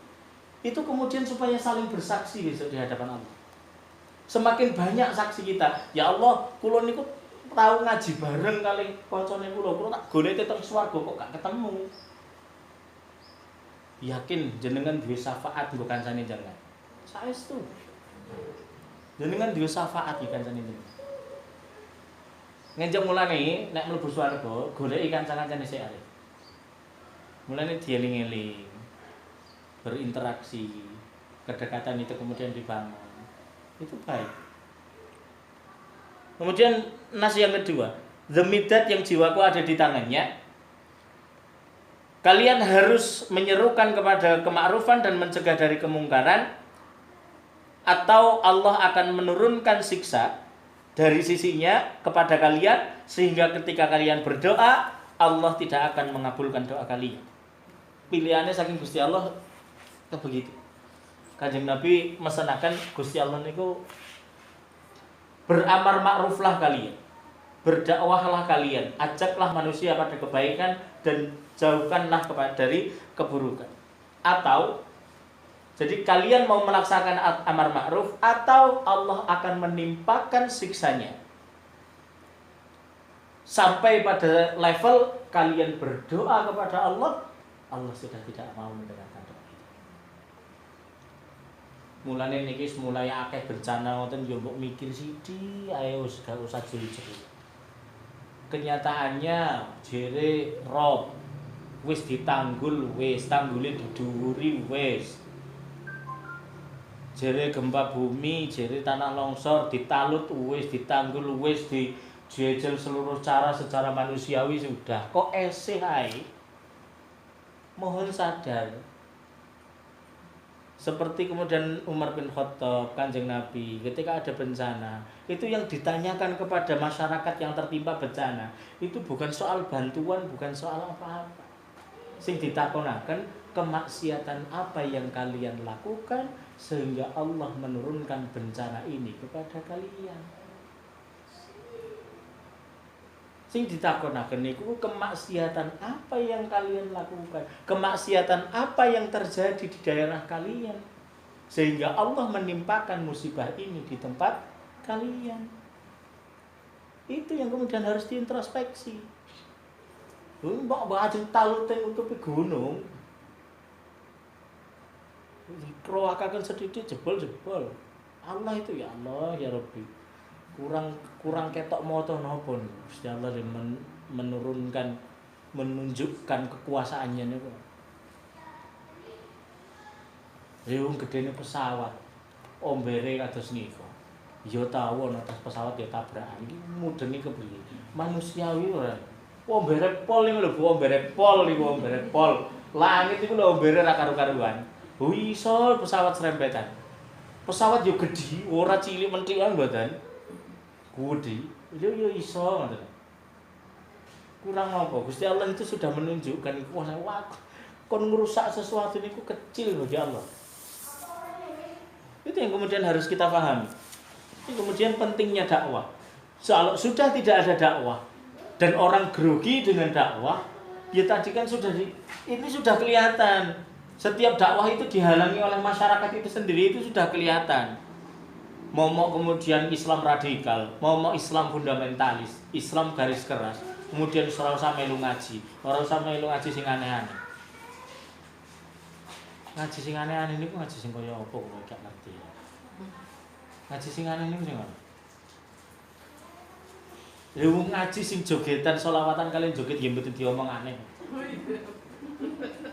Itu kemudian supaya saling bersaksi besok di hadapan Allah. Semakin banyak saksi kita, ya Allah, kula niku tahu ngaji bareng kali kancane kula tak goleke teng swarga kok gak ketemu. Yakin jenengan duwe syafaat nggo kancane jenengan. Saestu. Jenengan duwe syafaat iki kancane jenengan. Ngenjek mulane nek mlebu swarga goleki kanca-kancane sik arep. Mulane dieling-eling. Berinteraksi, kedekatan itu kemudian dibangun. Itu baik. Kemudian nas yang kedua, zamidat yang jiwaku ada di tangannya. Kalian harus menyerukan kepada kemakrufan dan mencegah dari kemungkaran, atau Allah akan menurunkan siksa dari sisinya kepada kalian sehingga ketika kalian berdoa Allah tidak akan mengabulkan doa kalian. Pilihannya saking Gusti Allah begitu. Kanjeng Nabi mesenakan Gusti Allah niku beramar ma'ruflah kalian, berdakwahlah kalian, ajaklah manusia pada kebaikan dan jauhkanlah dari keburukan. Atau jadi kalian mau melaksanakan amar ma'ruf atau Allah akan menimpakan siksanya. Sampai pada level kalian berdoa kepada Allah, Allah sudah tidak mau mendengarkan. Mulane niki mulai akeh bencana ngoten yo mbok mikir sithik ae wis gak usah jeli-jeli. Kenyataannya jere rob wis ditanggul wis tanggule didhuwuri wis. Jere gempa bumi, jere tanah longsor ditalut wis ditanggul wis dijejel seluruh cara secara manusiawi sudah. Kok esih ae? Mohon sadar. Seperti kemudian Umar bin Khattab, Kanjeng Nabi, ketika ada bencana, itu yang ditanyakan kepada masyarakat yang tertimpa bencana, itu bukan soal bantuan, bukan soal apa-apa. Sing ditakonaken kemaksiatan apa yang kalian lakukan sehingga Allah menurunkan bencana ini kepada kalian. Sing ditakonaken niku kemaksiatan apa yang kalian lakukan? Kemaksiatan apa yang terjadi di daerah kalian sehingga Allah menimpakan musibah ini di tempat kalian? Itu yang kemudian harus diintrospeksi. Mbok ajeng talute nutupi gunung. Kroakaken sedikit jebol-jebol. Allah itu ya Allah ya Rabbi. Kurang ketok moto napa Gusti Allah menunjukkan kekuasaannya niku. Wong gedene pesawat. Ombere kados nika. Ya tahu ana atas pesawat ya tabrakan. Iki mudeni kepriye? Manusiawi ora. Ombere pol niku lho, ombere pol niku ombere pol. Langit iku lho ombere ra karu-karuan. Iso pesawat serempetan. Pesawat yo gedhi, ora cilik menthikan mboten. Gedhi. Yo iso ngoten. Kurang apa? Gusti Allah itu sudah menunjukkan kuasa kon merusak sesuatu niku kecil bagi Allah. Itu yang kemudian harus kita pahami. Ini kemudian pentingnya dakwah. Kalau sudah tidak ada dakwah dan orang grogi dengan dakwah, ya tadi kan ini sudah kelihatan. Setiap dakwah itu dihalangi oleh masyarakat itu sendiri, itu sudah kelihatan. Mau kemudian Islam radikal, mau Islam fundamentalis, Islam garis keras. Kemudian ora usah melu ngaji, ora usah melu ngaji sing aneh-aneh. Ngaji sing aneh-aneh niku ngaji sing kaya apa kok gak ngerti. Ngaji sing aneh niku sing ngono. Lha wong ngaji sing jogetan selawatan kalian joget ya mboten diomong aneh.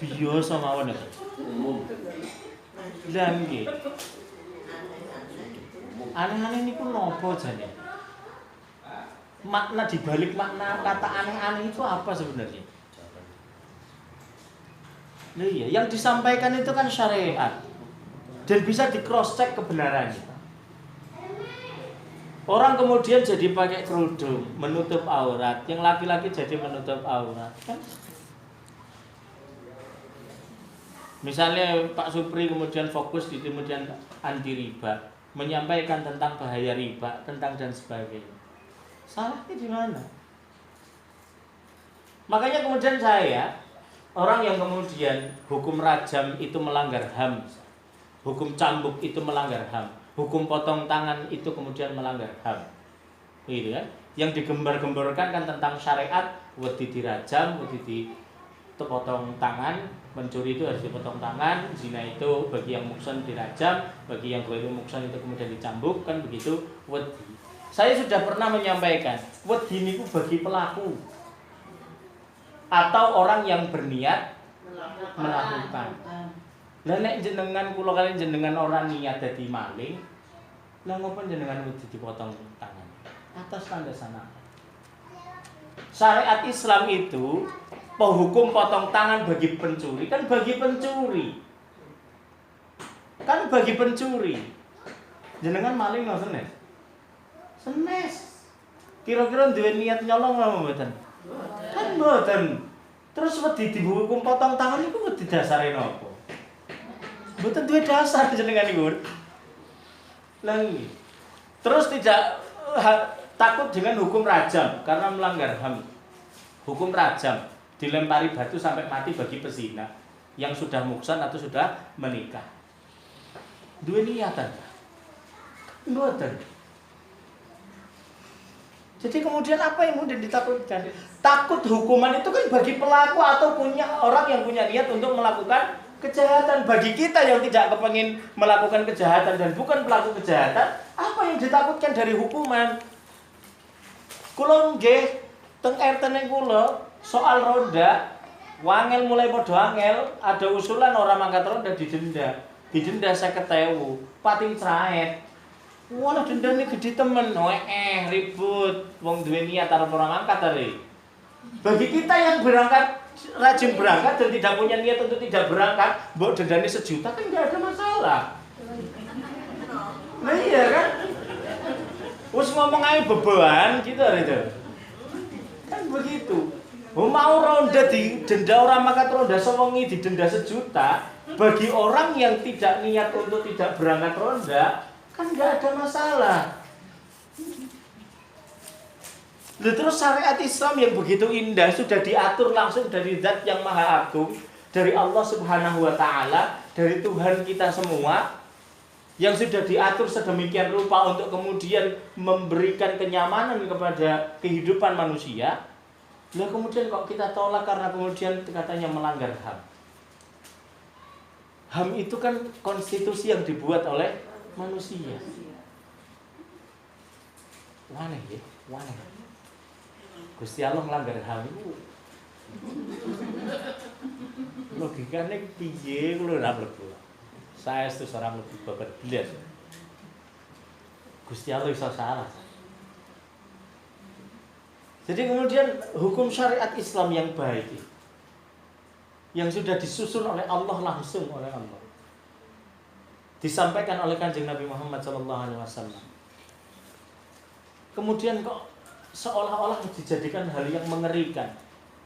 Biasa mawon ya. Lah nggih. Aneh-aneh niku napa jane? Makna dibalik makna kata aneh-aneh itu apa sebenarnya? Nah iya, yang disampaikan itu kan syariat dan bisa di cross check kebenarannya. Orang kemudian jadi pakai kerudung, menutup aurat, yang laki-laki jadi menutup aurat, kan? Misalnya Pak Supri kemudian fokus di kemudian anti riba, menyampaikan tentang bahaya riba, tentang dan sebagainya. Salahnya di mana? Makanya kemudian orang yang kemudian hukum rajam itu melanggar HAM, hukum cambuk itu melanggar HAM, hukum potong tangan itu kemudian melanggar HAM, gitu kan? Yang digembar-gemborkan kan tentang syariat, wedi dirajam, wedi dipotong tangan, mencuri itu harus dipotong tangan, zina itu bagi yang muksan dirajam, bagi yang ghairu muksan itu kemudian dicambuk, kan begitu wedi. Saya sudah pernah menyampaikan, wedi niku bagi pelaku atau orang yang berniat melakukan. Lah nek jenengan kula kalian jenengan orang niat dadi maling, lah ngopo jenengan wedi dipotong tangan? Atas landasan apa? Syariat Islam itu penghukum potong tangan bagi pencuri, kan bagi pencuri. Kan bagi pencuri. Jenengan maling nggak senes? Senes. Kira-kira duwe niat nyolong apa mboten? Kan mboten. Terus wedi dihukum potong tangan iku wedi dasare napa? Mboten duwe dasar jenengan iku. Lah nggih. Terus tidak takut dengan hukum rajam karena melanggar HAM. Hukum rajam, dilempari batu sampai mati bagi pezina yang sudah muksan atau sudah menikah. Duwe niatan. Mboten. Jadi kemudian apa yang kemudian ditakutkan? Takut hukuman itu kan bagi pelaku atau punya orang yang punya niat untuk melakukan kejahatan. Bagi kita yang tidak kepengin melakukan kejahatan dan bukan pelaku kejahatan, apa yang ditakutkan dari hukuman? Kula nggih teng RT kula soal ronda, wangel mulai padha angel, ada usulan orang mangkat ronda didenda. Didenda 50.000, pating traet. Wah, dendane gede temen, ribut, wong duwe niat arep ora ngangkat tadi. Bagi kita yang berangkat rajin berangkat dan tidak punya niat untuk tidak berangkat, mbok dendane 1 juta kan enggak ada masalah. Nah iya kan? Wis ngomong ae beban gitu itu. Kan begitu. Mau ronda di denda orang mangkat ronda sewengi didenda 1 juta, bagi orang yang tidak niat untuk tidak berangkat ronda kan nggak ada masalah. Terus syariat Islam yang begitu indah sudah diatur langsung dari Zat yang Maha Agung, dari Allah Subhanahu wa Ta'ala, dari Tuhan kita semua, yang sudah diatur sedemikian rupa untuk kemudian memberikan kenyamanan kepada kehidupan manusia. Lah kemudian kok kita tolak karena kemudian katanya melanggar HAM. HAM itu kan konstitusi yang dibuat oleh manusia. Waneh ya, waneh. Gusti Allah melanggar HAM itu. Logikane piye kula ora mlebu. Saya itu seorang lebih babat belas. Gusti Allah bisa salah. Jadi kemudian hukum syariat Islam yang baik yang sudah disusun oleh Allah langsung oleh Allah, disampaikan oleh Kanjeng Nabi Muhammad SAW. Kemudian kok seolah-olah dijadikan hal yang mengerikan.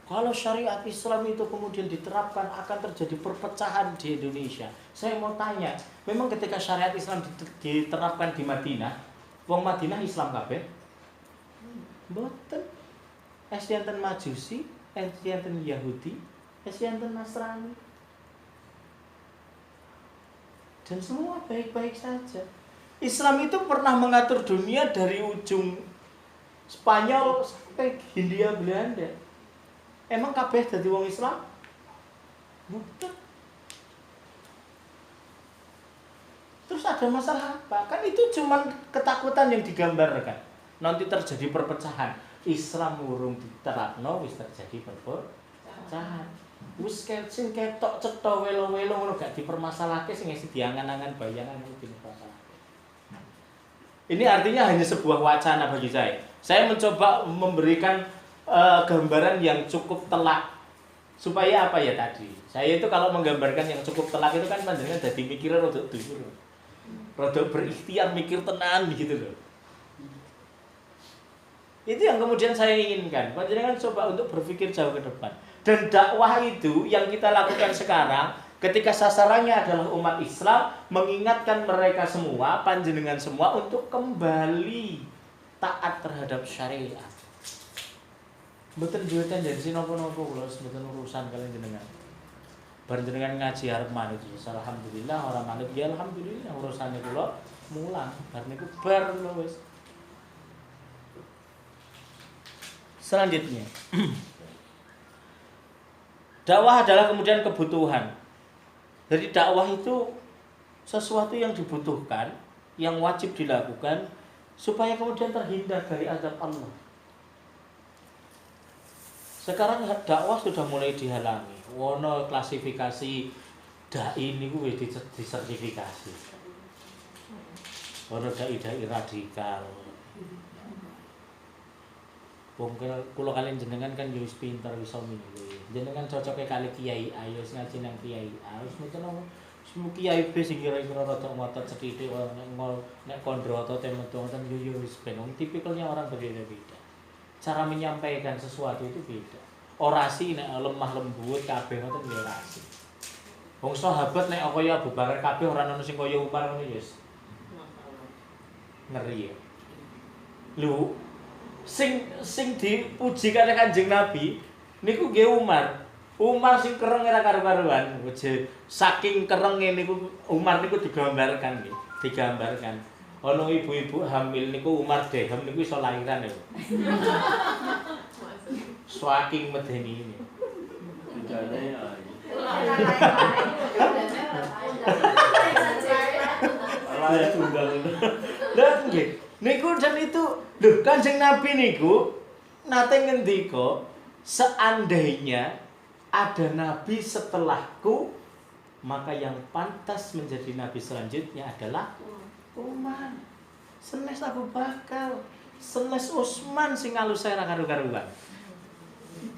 Kalau syariat Islam itu kemudian diterapkan akan terjadi perpecahan di Indonesia. Saya mau tanya, memang ketika syariat Islam diterapkan di Madinah, wong Madinah Islam kabeh? Mboten. Enten Majusi, enten Yahudi, enten Nasrani. Dan semua baik-baik saja. Islam itu pernah mengatur dunia dari ujung Spanyol sampai Hindia Belanda. Emang kabeh dadi wong Islam? Bukan. Terus ada masalah apa? Kan itu cuma ketakutan yang digambarkan. Nanti terjadi perpecahan. Islam urung diterapno wis terjadi perpecahan. Wis sing ketok cetha welo-welo ngono gak dipermasalahke sing isi diangan-angan bayangan itu dipermasalahke. Ini artinya hanya sebuah wacana bagi saya. Saya mencoba memberikan gambaran yang cukup telak supaya apa ya tadi. Saya itu kalau menggambarkan yang cukup telak itu kan panjenengan dadi mikirnya rada dhuwur. Rada berikhtiar mikir tenan gitu loh. Itu yang kemudian saya inginkan. Panjenengan coba untuk berpikir jauh ke depan. Dan dakwah itu yang kita lakukan sekarang ketika sasarannya adalah umat Islam, mengingatkan mereka semua, panjenengan semua untuk kembali taat terhadap syariat. Mboten duwetan dari sini napa-napa kula mboten urusan kalian jenengan. Bar jenengan ngaji arep manut alhamdulillah, ora manut ya alhamdulillah urusane kula mulang. Bar niku bar lho wis. Selanjutnya. Dakwah adalah kemudian kebutuhan. Jadi dakwah itu sesuatu yang dibutuhkan, yang wajib dilakukan supaya kemudian terhindar dari azab Allah. Sekarang dakwah sudah mulai dihalangi. Wono klasifikasi dai niku wis disertifikasi. Wono dai radikal. Wong kula kalian jenengan kan yo wis pinter wis milih. Jenengan cocoke kali kiai ayo wis ngaji nang kiai. Wis mboten ono semua kiai be sing kira-kira rada ngotot sethithik nek kondro atau temetu ngoten yo wis ben tipikalnya orang berbeda-beda. Cara menyampaikan sesuatu itu beda. Orasi nek lemah lembut kabeh ngoten ya orasi. Wong sahabat nek kaya Abu Bakar kabeh ora ono sing kaya Umar ngono ya. Ngeri ya. Lho, sing dipuji karo Kanjeng Nabi niku nggih Umar. Umar sing kereng ora karo-karuan. Saking kerenge niku Umar niku digambarkan nggih, digambarkan. Ana ibu-ibu hamil niku Umar Dehem niku iso lahiran lho. Saking medeni ini. Bedane Ala tunggal. Lah nggih. Niku dan itu lho Kanjeng Nabi niku nate ngendika seandainya ada nabi setelahku maka yang pantas menjadi nabi selanjutnya adalah Umar. Senes Abu Bakar, senes Utsman sing alus saya karo-karuan.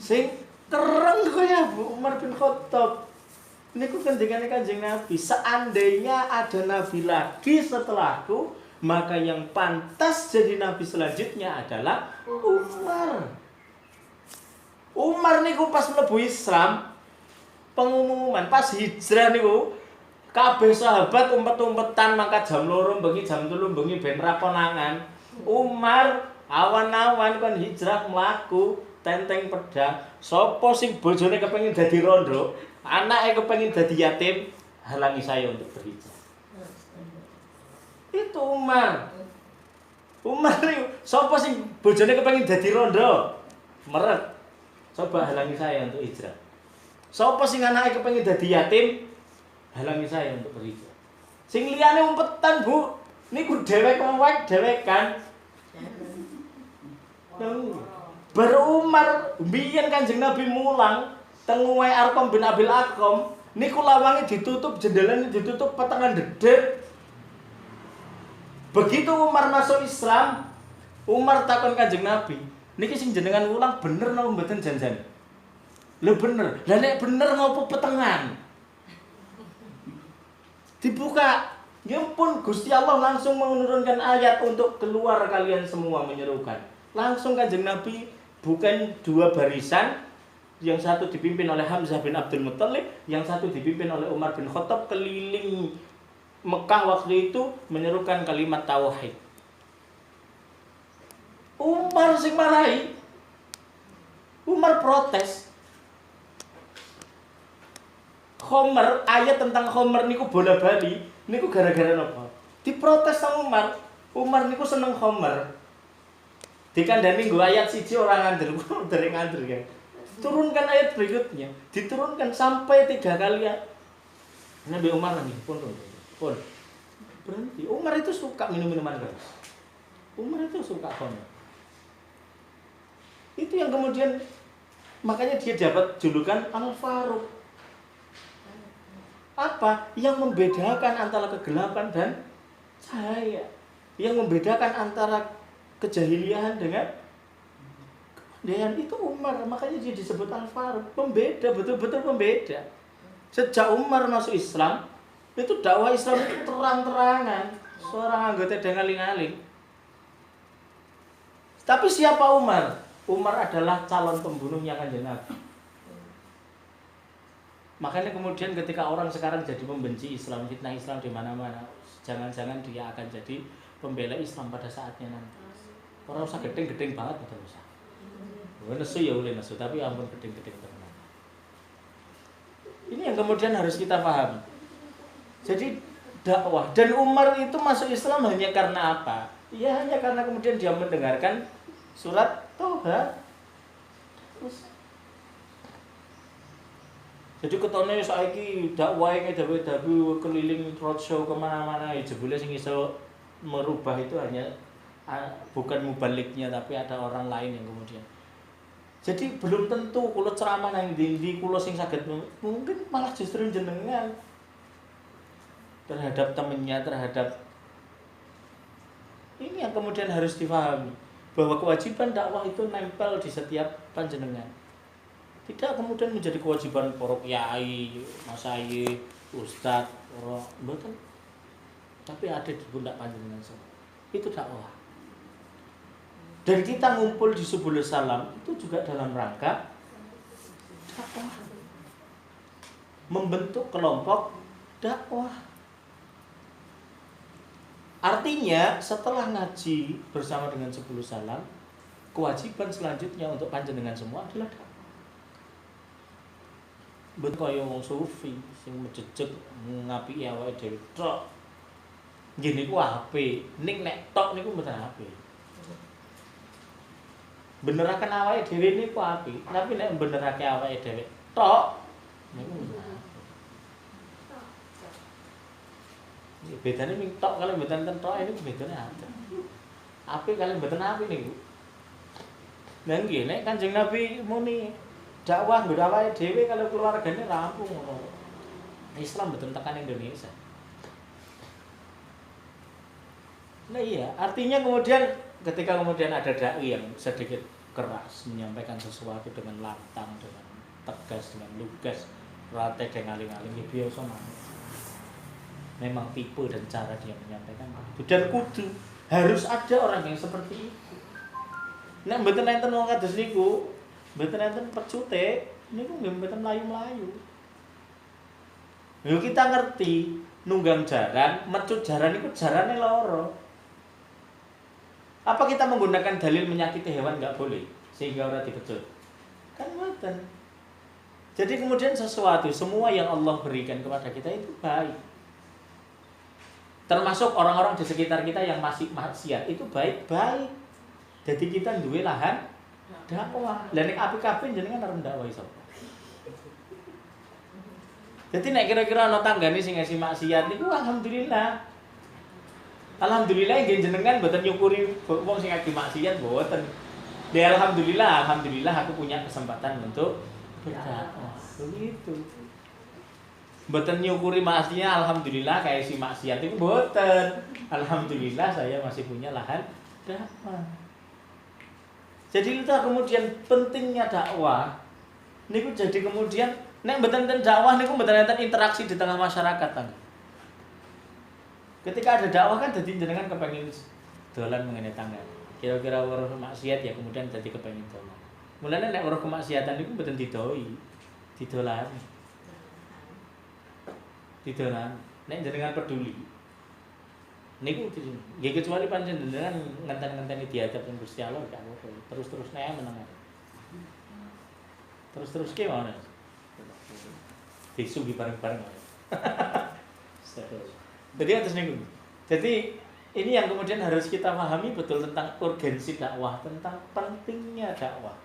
Sing kereng kaya Bu Umar bin Khattab. Niku kendikane Kanjeng Nabi, seandainya ada nabi lagi setelahku, maka yang pantas jadi nabi selanjutnya adalah Umar. Umar niku pas mlebu Islam, pengumuman pas hijrah niku kabeh sahabat umpet-umpetan mangkat jam 2 bengi jam 3 bengi ben ra konangan. Umar awan-awan kon hijrah mlaku tenteng pedang. Sapa sing bojone kepengin dadi rondo, anake kepengin dadi yatim, halangi saya untuk berhijrah. Itu Umar. Umar niku sapa sing bojone kepengin dadi rondo, meret. Coba halangi saya untuk hijrah. Sapa sing anake kepengin dadi yatim, halangi saya untuk berhijrah. Sing liyane umpetan, Bu. Niku dewekan. Baru Umar mbiyen Kanjeng Nabi mulang teng omahe Arqam bin Abil Arqam, Niku lawange ditutup, jendelane ditutup petengan dedek. Begitu Umar masuk Islam, Umar takon Kanjeng Nabi, niki sing jenengan ulang bener napa mboten janjane? Lho bener. Lah nek bener ngopo petengan? Dibuka. Ya pun Gusti Allah langsung menurunkan ayat untuk keluar kalian semua menyerukan. Langsung Kanjeng Nabi bukan dua barisan, yang satu dipimpin oleh Hamzah bin Abdul Muthalib, yang satu dipimpin oleh Umar bin Khattab keliling Mekah waktu itu menyerukan kalimat tauhid. Umar sing marahi. Umar protes. Khomer, ayat tentang khomer niku bola bali, niku gara-gara napa? Diprotes sama Umar. Umar niku seneng khomer. Dikandani nggo ayat siji ora ngandel, dereng ngandel ya. Turunkan ayat berikutnya, diturunkan sampai 3 kali ya. Nabi Umar nih, pun. Berhenti. Umar itu suka minum-minuman keras. Umar itu suka khomer. Itu yang kemudian makanya dia dapat julukan Al-Faruq. Apa? Yang membedakan antara kegelapan dan cahaya. Yang membedakan antara kejahiliahan dengan dan itu Umar, makanya dia disebut Al-Faruq, pembeda, betul-betul pembeda. Sejak Umar masuk Islam, itu dakwah Islam itu terang-terangan, seorang anggota dengaling-aling. Tapi siapa Umar? Umar adalah calon pembunuhnya Kanjeng Nabi. Makanya kemudian ketika orang sekarang jadi membenci Islam, fitnah Islam di mana-mana, jangan-jangan dia akan jadi pembela Islam pada saatnya nanti. Orang usah gedeng-gedeng banget betul usah. Nesu ya boleh nesu, tapi ampun gedeng-gedeng tenan. Ini yang kemudian harus kita pahami. Jadi dakwah dan Umar itu masuk Islam hanya karena apa? Ya hanya karena kemudian dia mendengarkan surat Toha. Jadi ketone saiki dakwahe dawe-dawe keliling roadshow kemana-mana, ya jebule sing iso merubah itu hanya bukan mubaliknya, tapi ada orang lain yang kemudian. Jadi belum tentu kula ceramah nang ndi-ndi kula sing saged, mungkin malah justru jenengan terhadap temennya, terhadap ini yang kemudian harus difahami, bahwa kewajiban dakwah itu nempel di setiap panjenengan. Tidak kemudian menjadi kewajiban para kiai, masai, ustaz, ora mboten. Tapi ada di pundak panjenengan semua. Itu dakwah. Dan kita ngumpul di Subulus Salam itu juga dalam rangka dakwah. Membentuk kelompok dakwah. Artinya setelah ngaji bersama dengan Subulus Salam, kewajiban selanjutnya untuk panjenengan semua adalah dakwah. Ben kaya wong sufi sing mejejet ngapiki awake dhewe tok. Nggih niku apik, ning nek tok niku mboten apik. Beneraken awake dhewe niku apik, tapi nek benerake awake dhewe tok niku mboten apik. Bedane ming tok kali mboten ten tok niku bedane apik. Apik kali mboten apik niku. Lah nggih nek Kanjeng Nabi muni dakwah nggo awake dhewe kalau keluargane rampung ngono. Islam mboten tekan Indonesia. Nah iya, artinya kemudian ketika kemudian ada dai yang sedikit keras menyampaikan sesuatu dengan lantang, dengan tegas, dengan lugas, rate dengaling-aling ya biasa mawon. Memang tipe dan cara dia menyampaikan itu, dan kudu harus ada orang yang seperti itu. Nek mboten enten wong kados niku, mboten enten pecute, niku nggih mboten mlayu-mlayu. Yo kita ngerti nunggang jaran, mecut jaran niku jarane loro. Apa kita menggunakan dalil menyakiti hewan nggak boleh sehingga orang dipecut? Kan mboten. Jadi kemudian sesuatu semua yang Allah berikan kepada kita itu baik. Termasuk orang-orang di sekitar kita yang masih maksiat itu baik-baik. Jadi kita duwe lahan dakwah. Lah nek apik-apik jenengan arep dakwah iso. Jadi nek kira-kira ana tanggane sing ngasih maksiat niku alhamdulillah. Alhamdulillah nggih jenengan mboten nyukuri wong sing ngasih maksiat mboten. Ya alhamdulillah aku punya kesempatan untuk berdakwah. Begitu. Mboten nyukuri maksiatnya, alhamdulillah kayak si maksiat itu mboten. Alhamdulillah saya masih punya lahan dakwah. Jadi itu kemudian pentingnya dakwah. Niku jadi kemudian nek mboten enten dakwah niku mboten enten interaksi di tengah masyarakat kan. Ketika ada dakwah kan dadi jenengan kepengin dolan mengenai tangga. Kira-kira weruh maksiat ya kemudian dadi kepengin dolan. Mulane nek weruh kemaksiatan niku mboten didoi, didolani. Didolan nek jenengan peduli niku nggih kecuali pancen jenengan ngenten-ngenteni diadab ning Gusti Allah gak apa-apa terus-terus nek meneng terus-terus ki ngono disugi bareng-bareng jadi atas niku jadi ini yang kemudian harus kita pahami betul tentang urgensi dakwah, tentang pentingnya dakwah.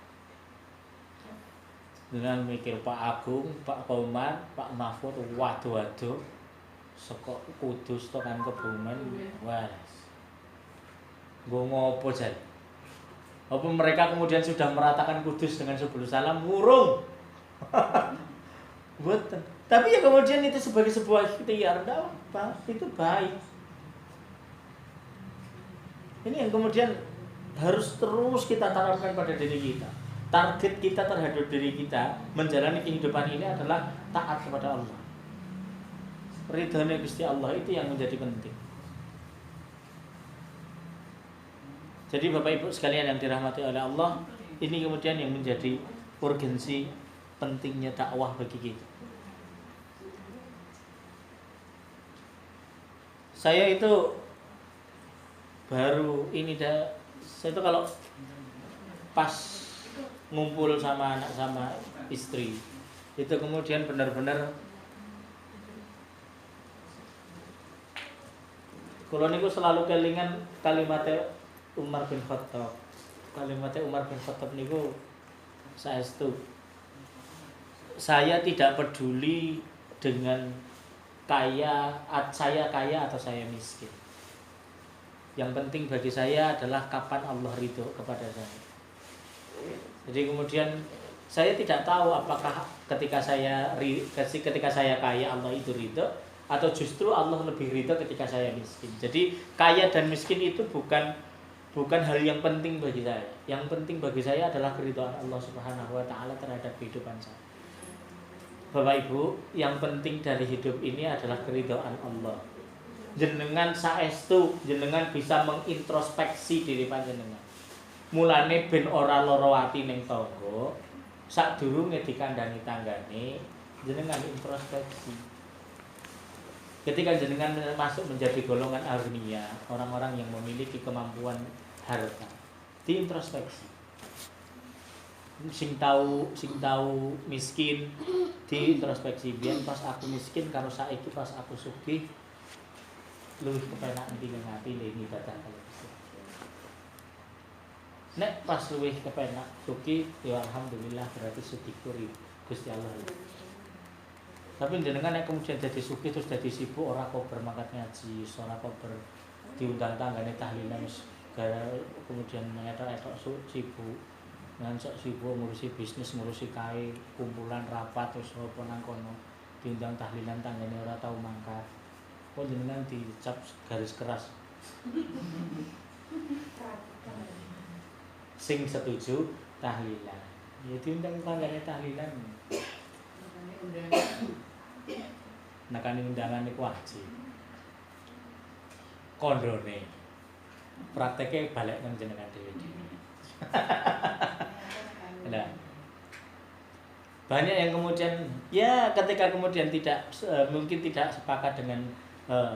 Dengan mikir Pak Agung, Pak Komar, Pak Mahfud, waduh-waduh saka Kudus tekan Kebumen, wes. Nggo ngopo jan? Apa mereka kemudian sudah meratakan Kudus dengan 10 salam? Murung. Betul. Tapi ya kemudian itu sebagai sebuah ikhtiar, enggak apa, itu baik. Ini yang kemudian harus terus kita tanamkan pada diri kita. Target kita terhadap diri kita menjalani kehidupan ini adalah taat kepada Allah. Ridhonya Gusti Allah itu yang menjadi penting. Jadi Bapak Ibu sekalian yang dirahmati oleh Allah, ini kemudian yang menjadi urgensi pentingnya dakwah bagi kita. Saya itu baru ini saya itu kalau pas ngumpul sama anak sama istri itu kemudian benar-benar kula niku selalu kelingan kalimatnya Umar bin Khattab. Kalimatnya Umar bin Khattab niku saestu saya tidak peduli dengan saya kaya atau saya miskin. Yang penting bagi saya adalah kapan Allah ridho kepada saya. Jadi kemudian saya tidak tahu apakah ketika saya kaya Allah itu ridho atau justru Allah lebih ridho ketika saya miskin. Jadi kaya dan miskin itu bukan hal yang penting bagi saya. Yang penting bagi saya adalah keridhaan Allah Subhanahu wa taala terhadap kehidupan saya. Bapak Ibu, yang penting dari hidup ini adalah keridhaan Allah. Jenengan saestu jenengan bisa mengintrospeksi diri panjenengan. Mulane ben ora lara ati ning tangga, sadurunge dikandani tanggane, jenengan introspeksi. Ketika jenengan masuk menjadi golongan agniya, orang-orang yang memiliki kemampuan harta, diintrospeksi. Sing tahu miskin, diintrospeksi. Biyen pas aku miskin karo saiki pas aku sugih, luwih kepenak ndi ning ati ning ibadah kali. Nek pas luwih kepenak sugih ya alhamdulillah berarti syukuri Gusti Allah. Tapi jenengan nek kemudian jadi sugih terus jadi sibuk ora kober mangkat ngaji, ora kober diundang tanggane tahlilan kemudian etok-etok sibuk. Ngancok sibuk ngurusi bisnis, ngurusi kae, kumpulan rapat terus apa nang kono diundang tahlilan tanggane ora tau mangkat. Kok jenengan dicap garis keras. Sing setuju tahlilan. Ya diundang tanggane tahlilan. Nekani undangan niku wajib. Kondone. Prakteke balik nang jenengan dhewe. Nah. Banyak yang kemudian ya ketika kemudian mungkin tidak sepakat dengan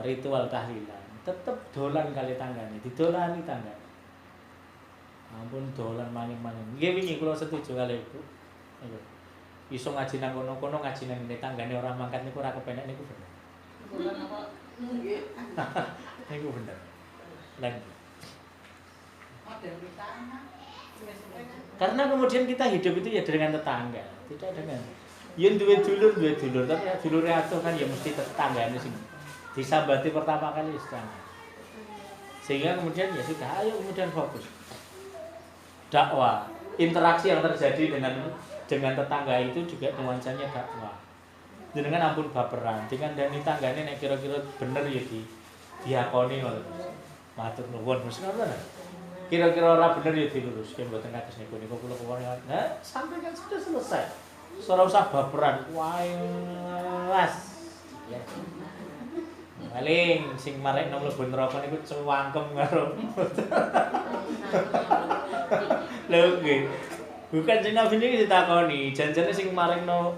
ritual tahlilan, tetap dolan kali tanggane, didolani tanggane. Ampun dolan maning-maning. Nggih wingi kula setuju kali Ibu. Ayo. Iso ngaji nang kono-kono ngaji nang tanggane ora mangkat niku ora kepenak niku bener. Dolan apa? Nggih. Niku bener. Lan. Karena kemudian kita hidup itu ya dengan tetangga, tidak dengan yen duwe dulur, tapi ya dulure atuh kan ya mesti tetanggane sing disambati pertama kali istana. Sehingga kemudian ya sudah ayo kemudian fokus. Dakwah, interaksi yang terjadi dengan tetangga itu juga nuansanya dakwah. jenengan ampun baperan, dikandani tanggane nek kira-kira bener ya diakoni ngono. Matur nuwun mesti ngono ta. Kira-kira ora bener ya diluruske mboten kados niku kula kuwari. Nah, sampai kan sudah selesai. Ora usah baperan. Waes. Ya. Paling sing marek nang mlebu neraka niku cewangkem karo. Lho nggih. Bukan sing Nabi niki ditakoni, janjane sing maringno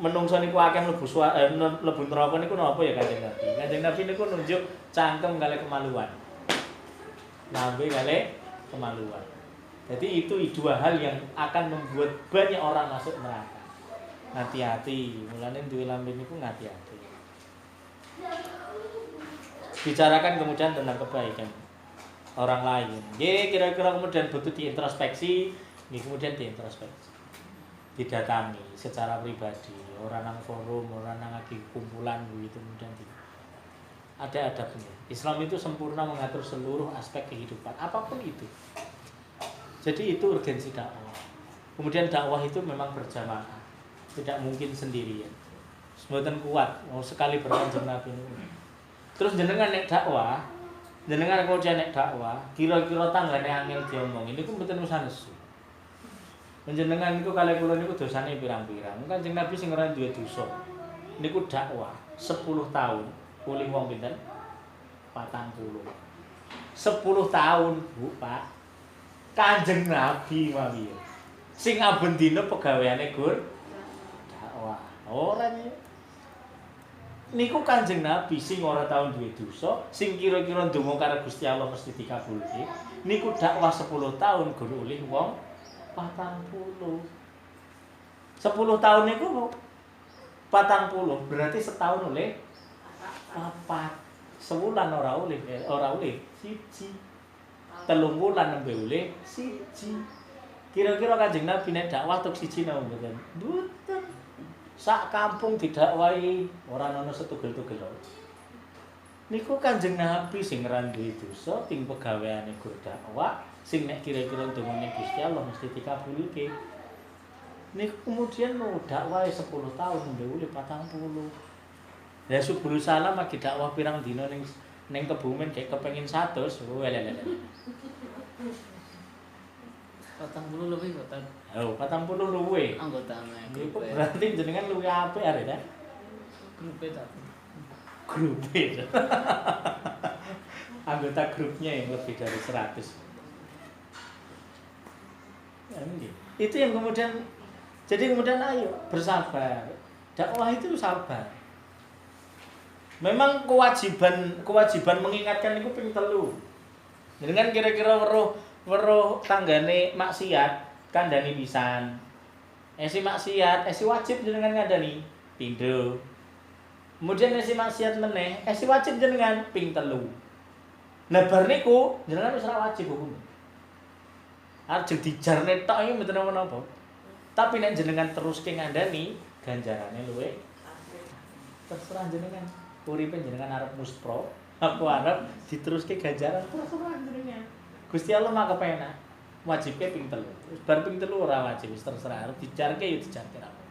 menungso niku akeh mlebu neraka niku napa ya Kanjeng Nabi. Kanjeng Nabi niku nunjuk cangkem kali kemaluan. Nabi kali kemaluan. Jadi itu dua hal yang akan membuat banyak orang masuk neraka. Hati-hati, mulane duwe lambe niku ngati-hati. Bicarakan kemudian tentang kebaikan orang lain. Nggih, kira-kira kemudian butuh diintrospeksi, nggih kemudian diintrospeksi. Didatangi secara pribadi, orang nang forum, orang nang lagi kumpulan begitu kemudian ada adabnya. Islam itu sempurna mengatur seluruh aspek kehidupan, apapun itu. Jadi itu urgensi dakwah. Kemudian dakwah itu memang berjamaah, tidak mungkin sendirian. Mboten kuat, mau sekali berkanjeng Nabi ini. Terus jenengan nek dakwah, jenengan kemudian nek dakwah, kira-kira tanggane angel diomong, ini ku mboten usah nesu. Panjenengan niku kalih kula niku dosane pirang-pirang. Kanjeng Nabi sing ora duwe dosa. Niku dakwah 10 tahun, kuli wong pinten? 40. 10 tahun, Bu, Pak. Kanjeng Nabi mawon. Sing aben dina pegaweane Gur dakwah. Ora niku Kanjeng Nabi sing ora tau duwe dosa, sing kira-kira ndonga karo Gusti Allah mesti dikabulke. Niku dakwah 10 tahun gur oleh wong 40. 10 tahun niku 40, berarti setahun oleh 4. Sebulan ora oleh siji. 3 bulan nembe oleh siji. Kira-kira Kanjeng Nabi nek dakwah tok siji napa mboten? Mboten. Sak kampung didakwahi ora ana setugel-tugel. Niku Kanjeng Nabi sing ora duwe dosa, ting pegaweane gur dakwah, sing nek kira-kira ndongane Gusti Allah mesti dikabulke. Niku kemudian mau dakwah 10 tahun ndewule 40. Ya subul salam lagi dakwah pirang dina ning Kebumen kayak kepengin 100. Welelele. 40 lebih kota. Oh, 40 luwe. Anggotanya. Niku berarti jenengan luwe apik arek ta? Grup tapi. Grup. Anggota grupnya yang lebih dari 100. Itu yang kemudian jadi kemudian ayo bersabar. Dakwah itu sabar. Memang kewajiban mengingatkan niku ping 3. Jenengan kira-kira weruh tanggane maksiat kandhani pisan. Esi maksiat, esi wajib jenengan ngandani pindho. Kemudian esi maksiat meneh, esi wajib jenengan ping 3. Nah bar niku jenengan wis ora wajib hukum. Arep dijarne tok iki mboten napa-napa. Tapi nek jenengan teruske ngandani, ganjarane luwe terserah jenengan. Uripe jenengan arep muspro, apa arep diteruske ganjaran terserah jenengan. Gusti Allah mah kepenak. Wajibke ping 3. Terus bar ping 3 ora wajib, wis terserah arep dijarke ya dijarke apa.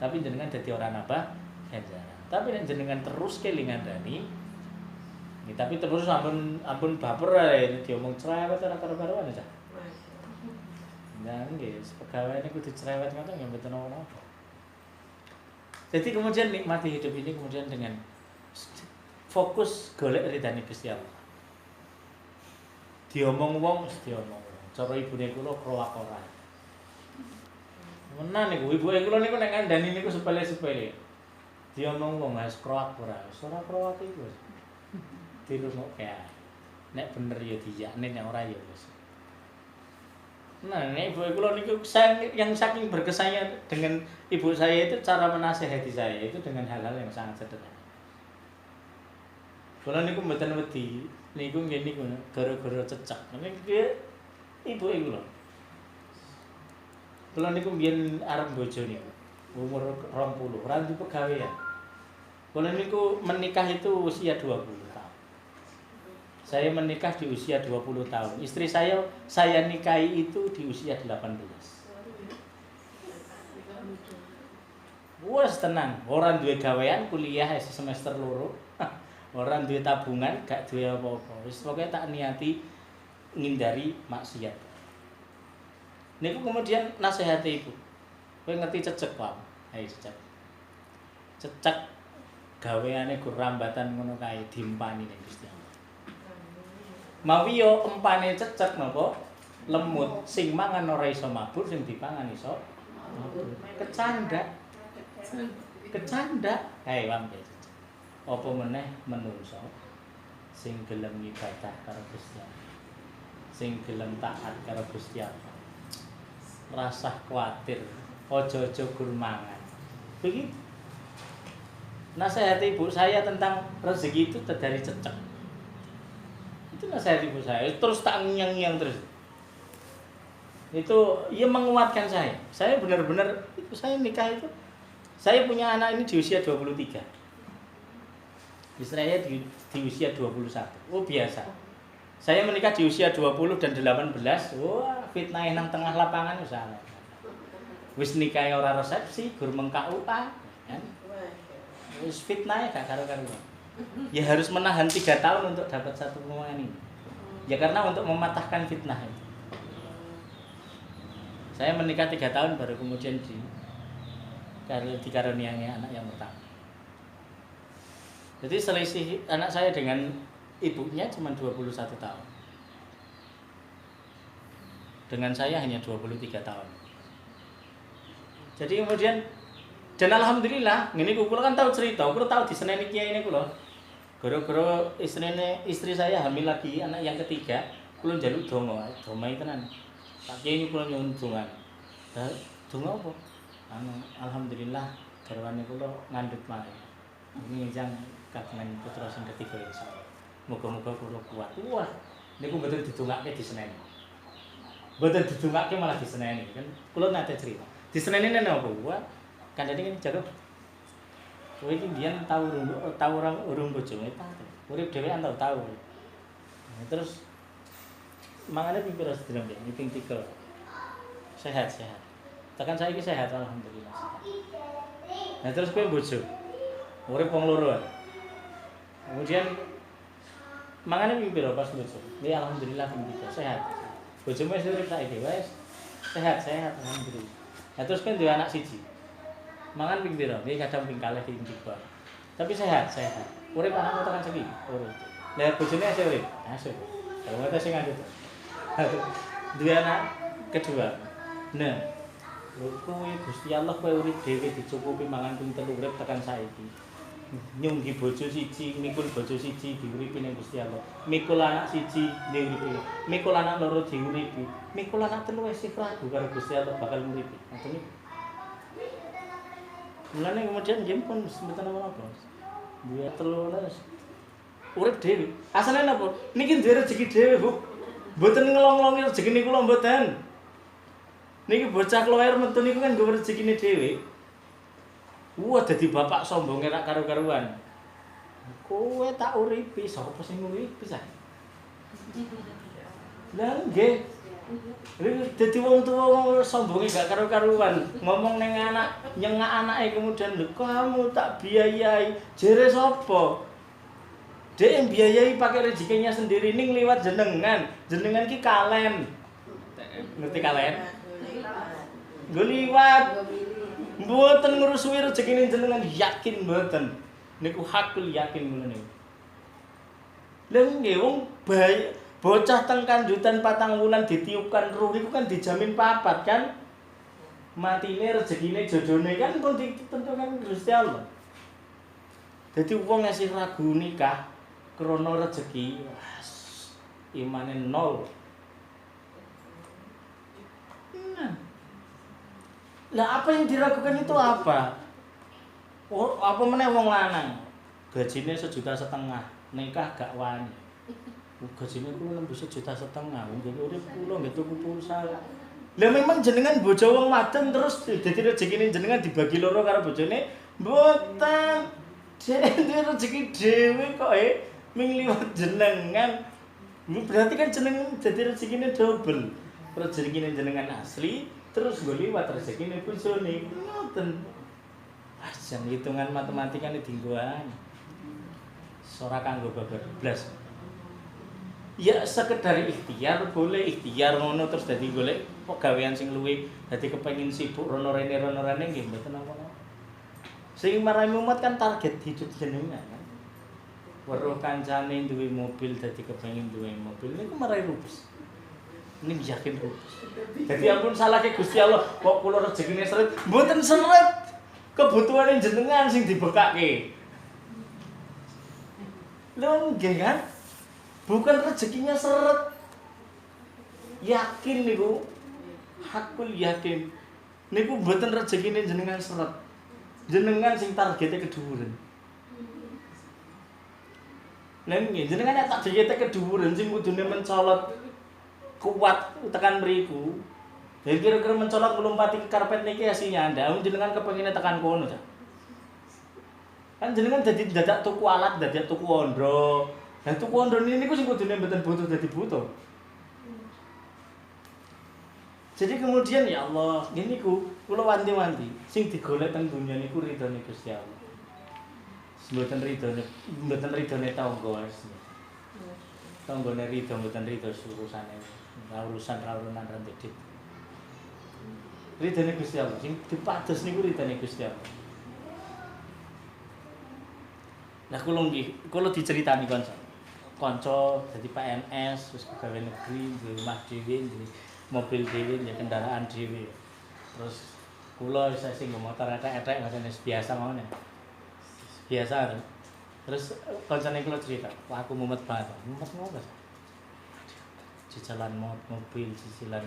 Tapi jenengan dadi ora nambah ganjaran. Tapi nek jenengan teruske ngandani, tapi terus ampun baper ae diomong cerewet ora karo-karoan aja. Nah, nggih, pegawai ini kudu cerewet ngoten nggih mboten apa-apa. Jadi kemudian nikmati hidup ini kemudian dengan fokus golek ridane Gusti Allah. Diomong wong mesti diomong. Cara ibune kula kroak ora. Menan niku ibuke kula niku nek ngandani niku sepele-sepele. Diomong wong wis kroak ora. Ora kroak iku. Dirungokke ae. Nek bener ya diyakne nek ora ya wis. Nah, ibu kula niku yang saking berkesannya dengan ibu saya itu cara menasehati saya itu dengan hal-hal yang sangat sederhana. Kula niku mboten wedi, niku nggih niku gara-gara cecak. Niku ibu kula. Kula niku mbiyen arep bojo niku. Umur 20, ora duwe pegawean. Kula niku menikah itu usia 20 tahun. Saya menikah di usia 20 tahun. Istri saya nikahi itu di usia 18. Wes tenang, ora duwe gawean kuliah semester loro. Ora duwe tabungan, gak duwe apa-apa. Wis pokoke tak niati ngindari maksiat. Niku kemudian nasihati ibu. Kowe ngerti cecek, Pak? Ayo cecek. Cecek gaweane gur rambatan ngono kae dimpani ning Gusti Allah. Mawi yo empane cecek napa? Lemut sing mangan ora iso mabur, sing dipangan iso mabur. Kecandak. Hei wong cecek. Apa meneh menungso sing gelem ibadah karo Gusti Allah. Sing gelem taat karo Gusti Allah. Rasa kuatir, aja-aja gur mangan. Begitu. Nasihat ibu saya tentang rezeki itu dari cecek. Itu nasihat ibu saya. Terus tak ngiang-ngiang terus. Itu ia menguatkan saya. Saya benar-benar itu saya nikah itu. Saya punya anak ini di usia 23. Istri saya di usia 21. Oh biasa. Saya menikah di usia 20 dan 18. Wah, fitnah nang tengah lapangan salah. Wis nikah ora resepsi, gur mengkak UA, kan? Wis fitnah gak karo-karuan. Ya harus menahan 3 tahun untuk dapat satu omongan ini. Ya karena untuk mematahkan fitnah itu. Saya menikah 3 tahun baru kemudian dikaruniai anak yang pertama. Jadi selisih anak saya dengan ibunya cuma 21 tahun. Dengan saya hanya 23 tahun. Jadi kemudian dan alhamdulillah, ngene kula kan tahu cerita, kula tahu diseneni kiai ini kula. Gara-gara istri saya hamil lagi anak yang ketiga, kula njaluk donga, domai tenan. Pak kiai ini kula nyuwun donga. Donga apa? Alhamdulillah garwane kula ngandhut mari. Ini njang kagungan putra sing ketiga insyaallah. Moga-moga kula kuat. Wah, niku mboten didongake diseneni. Mboten didongake malah diseneni kan. Kula nate cerita. Diseneni nene apa? Wah, kandhane kan jago. Kowe iki mbiyen tau ora urung bojone ta. Urip dhewean tau. Terus mangane ping pira sedina mbiyen? Ping 3. Sehat. Tekan saiki sehat alhamdulillah. Nah terus kowe bojo. Urip wong loro. Kemudian mangane ping pira pas bojo? Ya alhamdulillah ping 3 sehat. Bojomu wis urip saiki wis sehat alhamdulillah. Nah terus kan duwe anak siji. Mangan ping pira? Nggih kadang ping kalih ping 3. Tapi sehat. Urip anakmu tekan saiki. Urip. Lah bojone asih urip. Asih. Kalau ngene sing ngandut. Duwe anak kedua. Nah, kowe Gusti Allah kowe urip dhewe dicukupi mangan ping 3 urip tekan saiki. Nyunggi bojo siji, mikul bojo siji diuripi ning Gusti Allah. Mikul anak siji diuripi. Mikul anak loro diuripi. Mikul anak telu wis ragu karo Gusti Allah bakal nguripi. Ngoten iki. Mulane kemudian nggih pun mboten apa-apa. Duwe telu wis urip dhewe. Asale napa? Niki duwe rezeki dhewe, Bu. Mboten ngelong-ngelongi rezekine kula mboten. Niki bocah klower metu niku kan nggo rezekine dhewe. Wah dadi bapak sombonge rak karo-karuan. Kowe tak uripi, sapa sing nguripi sah? Lah nggih. Dadi wong tuwa sombonge gak karo-karuan. Ngomong ning anak, nyengak anake kemudian lho kamu tak biayai. Jere sapa? Dek yang biayai pakai rezekinya sendiri ning liwat jenengan. Jenengan ki kalen. Ngerti kalen? Nggo liwat. Mboten ngrusui rezekine jenengan yakin mboten. Niku hakul yakin ngono niku. Lha nggih wong bocah teng kandutan 4 wulan ditiupkan ruh iku kan dijamin papat kan? Matine rezekine jojone kan pun ditentukan Gusti Allah. Dadi wong ngasih ragu nikah krana rezeki, imane nol. Lah apa yang diragukan itu apa? Oh, apa meneh wong lanang gajine 1,5 juta, nikah gak wani. Gajine kuwi nembus 1,5 juta, nggih urip kula nggih tuku pulsa. Lah memang jenengan bojo wong wadon terus dadi rezekine jenengan dibagi loro karo bojone? Mboten. Dhewe rezeki dhewe kok ming liwat jenengan. Berarti kan jenengan dadi rezekine double. Rezekine jenengan asli terus nggo liwat rezekine bojone. Ngoten. Jan hitungan matematika ini dinggoan. Ora kanggo babar blas. Ya sekedar ikhtiar, boleh ikhtiar ngono terus dadi golek pegawean sing luwih, dadi kepengin sibuk rono rene nggih mboten apa-apa. Sing marai umat kan target hidup jenengan kan. Weruh kancane duwe mobil dadi kepengin duwe mobil niku marai rubes. Ini yakin rubes. Dadi ampun salahke Gusti Allah, kok kula rezekine seret, mboten seret. Kebutuhane jenengan sing dibekake. Lho nggih kan? Bukan rezekinya seret. Yakin niku. Hakul yakin. Niku mboten rezekine jenengan seret. Jenengan sing targete kedhuwuren. Lha nggih, jenengan nek tak targete kedhuwuren sing kudune mencolot kuat tekan mriku. Jadi kira-kira mencolot melompati ke karpet niki aslinya Anda, jenengan kepengine tekan kono ta. Kan jenengan dadi dadak tuku alat, dadak tuku ondro. Lah tuku ondro niku sing kudune mboten butuh dadi butuh. Jadi kemudian ya Allah, ngene niku kula wanti-wanti, sing digolek teng donya niku ridhone Gusti Allah. Mboten ridhone tangga wis. Tanggane ridho mboten ridho urusane. Urusan rawunan rantet. Ridhone Gusti Allah, sing dipados niku ridhone Gusti Allah. Nah kula diceritani kanca dadi PNS, terus pegawai negeri, duwe omah dhewe, duwe mobil dhewe, duwe kendaraan dhewe. Terus kula isih sing motor etek-etek ngoten biasa mawon. Biasa. Terus kancane kula cerita, "Wah aku mumet banget." Mumet ngopo? Cicilan mobil, cicilan.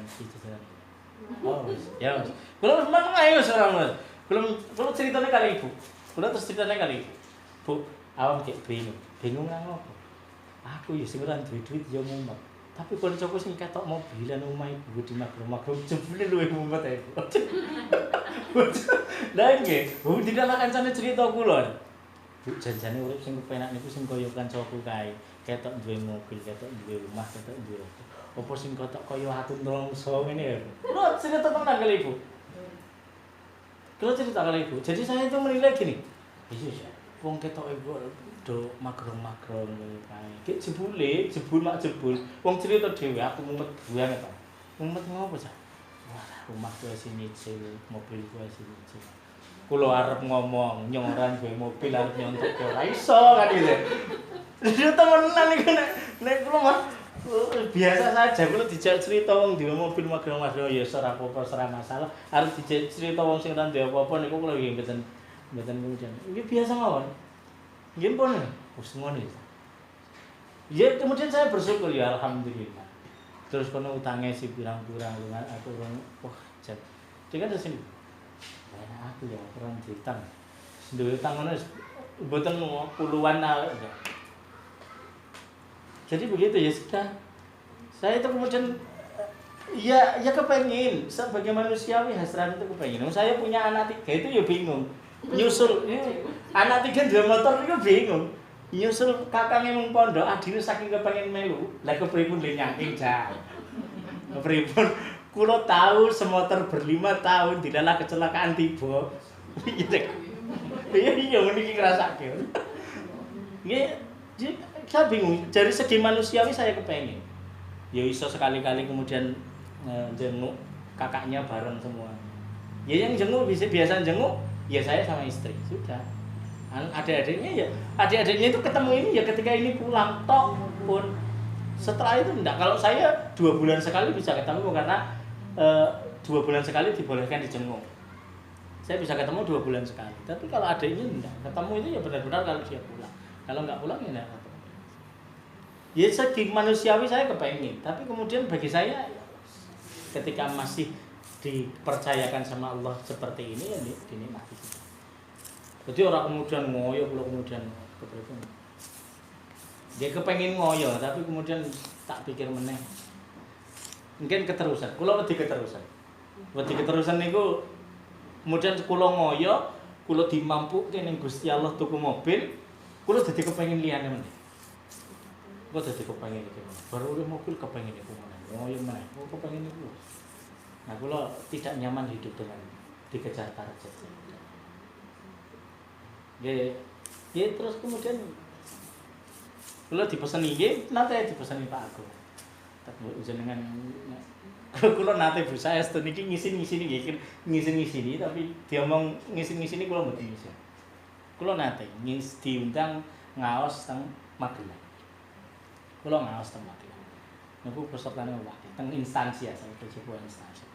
Oh, ya. Kula memang ayo seorang. Kula ceritane kali Ibu. Kula terus ceritane kali Ibu. Bu, awak gek bingung. Bingung nang opo? Aku ya sing ora duwe duit ya mumet. Tapi kancaku sing ketok mobilan omah ibu di makro-makro jebule luwih mumet ae. Lah nggih, Bu tidak kancane cerita kula. Bu janjane urip sing kepenak niku sing kaya kancaku kae. Ketok duwe mobil, ketok duwe omah, ketok duwe apa sing ketok kaya atun nelongso ngene ya. Kula cerita tenan kali Ibu. Kula cerita kali Ibu. Jadi saya itu menilai gini. Iya, wong ketok iku do magrong-magrong kae. Ki jebul mak jebul. Wong cerita dhewe aku mumet banget to. Mumet ngopo, Cak? Wah, rumahku wis nyicil, mobilku wis nyicil. Kula arep ngomong nyoran duwe mobil arep nyontok ora iso kan iki. Lha temenan iku nek kula mah biasa saja kula dijak cerita wong duwe mobil magrong-magrong ya ora apa-apa, ora masalah. Arep dijak cerita wong sing ora duwe apa-apa niku kula nggih mboten kemudian. Iki biasa mawon. Nggih pun wis ngono ya. Ya kemudian saya bersyukur ya alhamdulillah. Terus kono utange si pirang-pirang lungan aku urung wah jet. Dia kan sing aku ya orang ditang. Duwe utang ngono mboten puluhan ya. Jadi begitu ya sudah. Saya itu kemudian ya kepengin sebagai manusiawi hasrat itu kepengin. Saya punya anak 3 itu ya bingung. Nyusul anak 3 dua motor itu bingung. Nyusul kakangnya mung pondok adine saking kepengin melu. Lah kepripun le nyangking jan. Kepripun kula tahu semotor ber5 tahun dilalah kecelakaan tiba. Iya meniki ngrasake. Nggih, saya bingung. Dari segi manusiawi saya kepengin. Ya iso sekali-kali kemudian jenguk kakaknya bareng semua. Ya yang jenguk biasa jenguk ya saya sama istri sudah. Adik-adiknya itu ketemu ini ya ketika ini pulang tok pun. Setelah itu enggak. Kalau saya 2 bulan sekali bisa ketemu karena 2 bulan sekali dibolehkan dijenguk. Saya bisa ketemu 2 bulan sekali. Tapi kalau adiknya enggak, ketemu itu ya benar-benar kalau dia pulang. Kalau enggak pulang ya enggak ketemu. Ya segi manusiawi saya kepengen, tapi kemudian bagi saya ketika masih dipercayakan sama Allah seperti ini ya dinikmati. Jadi orang kemudian ngoyo, kalau kemudian kepripun. Dia kepengen ngoyo, tapi kemudian tak pikir meneh. Mungkin keterusan, kula wedi keterusan. Wedi keterusan niku kemudian kula ngoyo, kula dimampuke ning Gusti Allah tuku mobil, kula dadi kepengen liyane meneh. Kula dadi kepengen iki. Baru urip mobil kepengen iku meneh. Ngoyo meneh, kok kepengen iku. Nah, kula tidak nyaman hidup dengan dikejar target. Ya terus kemudian kula dipeseni nggih, nate dipeseni Pak Agung. Tak mbok jenengan kula nate Bu saestu niki ngisin-ngisini nggih, ngisin-ngisini tapi diomong ngisin-ngisini kula mboten ngisin. Kula nate diundang ngaos teng Magelang. Kula ngaos teng Magelang. Niku pesertane wakil teng instansi ya, saya sebuah instansi.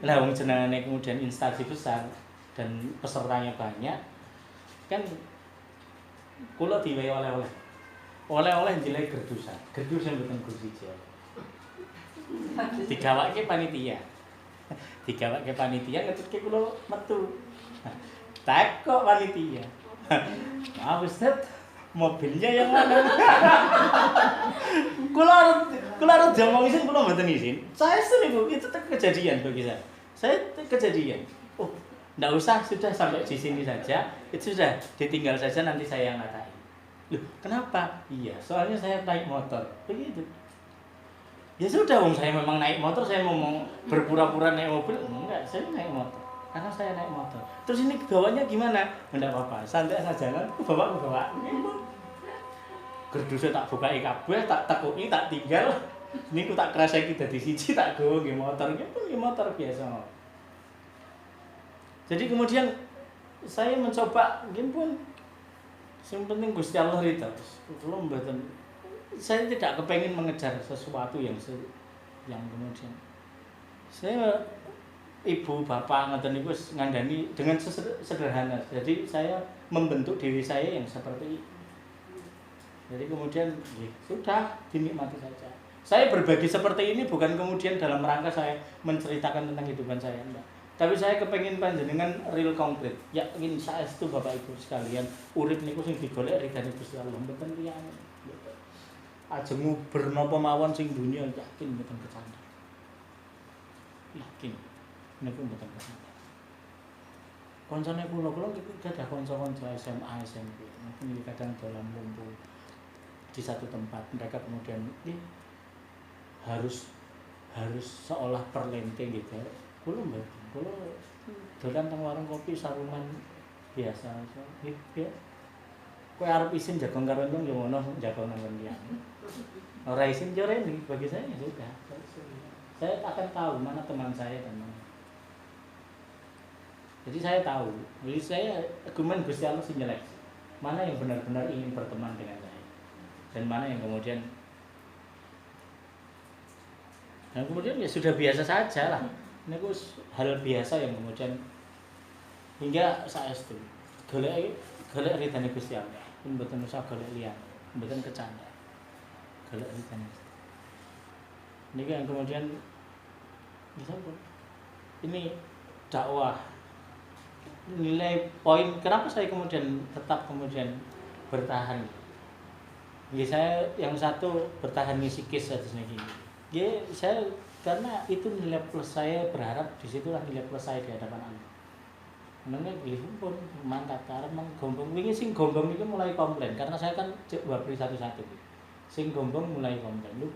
Lah wong jenengane kemudian instansi besar dan pesertanya banyak, kan kula diwehi oleh-oleh. Oleh-oleh njilai gerdusan. Gerdusan mboten kursi siji. Digawake panitia. Digawake panitia ngetutke kula metu. Tak kok panitia. Maaf Ustaz, mobilnya yang mana? Kula harus diomong izin, kula mboten izin. Saya niku itu kejadian bagi saya. Saya kejadian. Oh, enggak usah, sudah sampai di sini saja. Itu sudah ditinggal saja, nanti saya yang ngatain. Loh, kenapa? Iya, soalnya saya naik motor. Begitu. Ya sudah, wong saya memang naik motor, saya mau berpura-pura naik mobil. Enggak, saya naik motor. Karena saya naik motor. Terus ini bawanya gimana? Enggak apa-apa, santai saja kan. Bawa. Gerdusnya tak buka kabeh, tak tekuki, tak tinggal. Niku tak kreseki dadi siji, tak gowo nggih motor. Nggih pun nggih motor biasa. Jadi kemudian saya mencoba, nggih pun yang penting Gusti Allah ridha. Kula mboten, saya tidak kepengin mengejar sesuatu yang kemudian saya ibu bapak ngoten niku wis ngandani dengan sederhana. Jadi saya membentuk diri saya yang seperti itu. Jadi kemudian sudah dinikmati saja. Saya berbagi seperti ini bukan kemudian dalam rangka saya menceritakan tentang kehidupan saya, enggak. Tapi saya kepengin panjenengan real konkret. Yakin saestu Bapak Ibu sekalian, urip niku sing digolek ridane Gusti Allah mboten liyane. Ajeng nguber napa mawon sing dunya yakin mboten kecantol. Yakin niku mboten kecantol. Koncone kula iki gadah kanca-kanca SMA, SMP. Mungkin kadang dolan lumpuh di satu tempat, mereka kemudian harus seolah perlente gitu. Kula mboten. Kula dolan teng warung kopi sarungan biasa aja. Ya. Kowe arep isin jago karo entong ya ngono jago nang liyane. Ora isin yo rene bagi saya ya sudah. Saya akan tahu mana teman saya dan mana. Jadi saya tahu. Jadi saya argumen Gusti Allah sing nyeleksi. Mana yang benar-benar ingin berteman dengan saya. Dan mana yang kemudian ya sudah biasa saja lah. Ini hal biasa yang kemudian hingga saestu golek ridane Gusti Allah. Mboten usah golek liyan, mboten kecanda. Golek ridane. Niki yang kemudian bisa ini dakwah. Nilai poin kenapa saya kemudian tetap bertahan. Ya saya yang satu bertahan psikis aja niki. Ya saya karena itu nilai plus saya, berharap disitulah nilai plus saya di hadapan Allah. Menengah pilih pun mantap karena menggombong wingi sing gombong itu mulai komplain karena saya kan wabri satu-satu. Sing gombong mulai komplain. Lu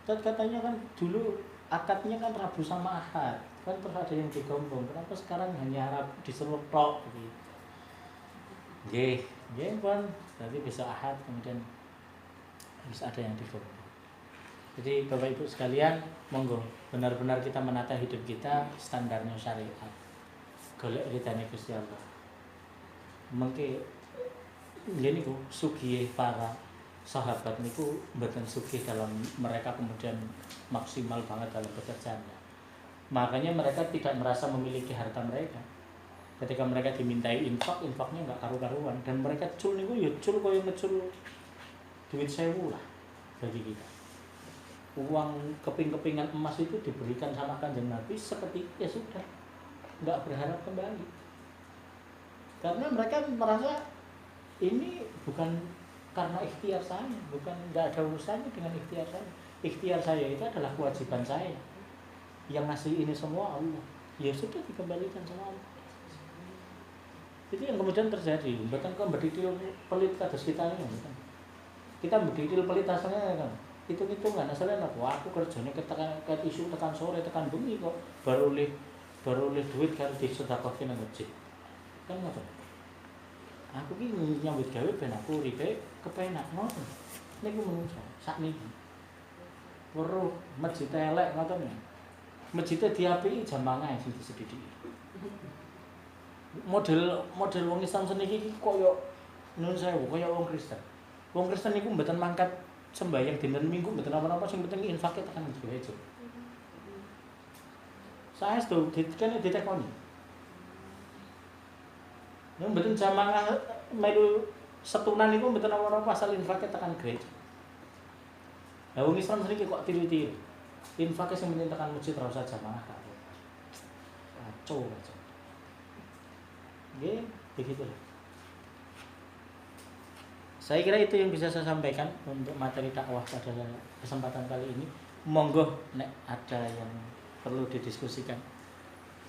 katanya kan dulu akadnya kan Rabu sama Ahad. Kan terus ada yang digombong. Kenapa sekarang hanya Rabu disuruh tok gitu. Nggih pun. Berarti besok Ahad kemudian harus ada yang digombong. Jadi Bapak Ibu sekalian, monggo benar-benar kita menata hidup kita standarnya syariat. Golek ridane Gusti Allah. Mengke ngene niku sugih para sahabat niku mboten sugih dalam mereka kemudian maksimal banget dalam pekerjaannya. Makanya mereka tidak merasa memiliki harta mereka. Ketika mereka dimintai infaknya enggak karu-karuan dan mereka cul niku ya cul koyo ngecul duit 1000 lah bagi kita. Uang keping-kepingan emas itu diberikan sama Kanjeng Nabi seperti ya sudah, nggak berharap kembali karena mereka merasa ini bukan karena ikhtiar saya, bukan nggak ada urusannya dengan ikhtiar saya. Ikhtiar saya itu adalah kewajiban saya, yang ngasih ini semua Allah, ya sudah dikembalikan sama Allah. Itu yang kemudian terjadi. Bahkan kok berdidil pelit kados kita ini kan, kita berdidil pelit asalnya kan hitung-hitungan asalnya wah aku kerjanya ketekan isu tekan sore tekan bengi kok baru oleh duit kan disedekahke nang masjid kan ngoten. Aku ki nyambut gawe ben aku uripe kepenak ngoten. Niku menungso sakniki. Weruh masjid elek ngoten ya. Masjidnya diapiki jam mangan sing disedhiki. Model wong Islam seniki iki koyo nun sewu koyo wong Kristen. Wong Kristen niku mboten mangkat sembahyang dinten Minggu mboten apa-apa sing penting infake tekan gereja. Saestu kene ditekoni. Nek mboten jamaah melu setunan niku mboten apa-apa asal infake tekan gereja. Lah wong Islam seniki kok tiru-tiru. Infake sing penting tekan masjid ora usah jamaah kabeh. Kacau. Nggih, begitulah. Saya kira itu yang bisa saya sampaikan untuk materi dakwah pada kesempatan kali ini. Monggo nek ada yang perlu didiskusikan.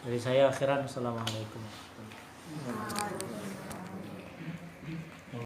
Dari saya akhiran, assalamualaikum warahmatullahi wabarakatuh.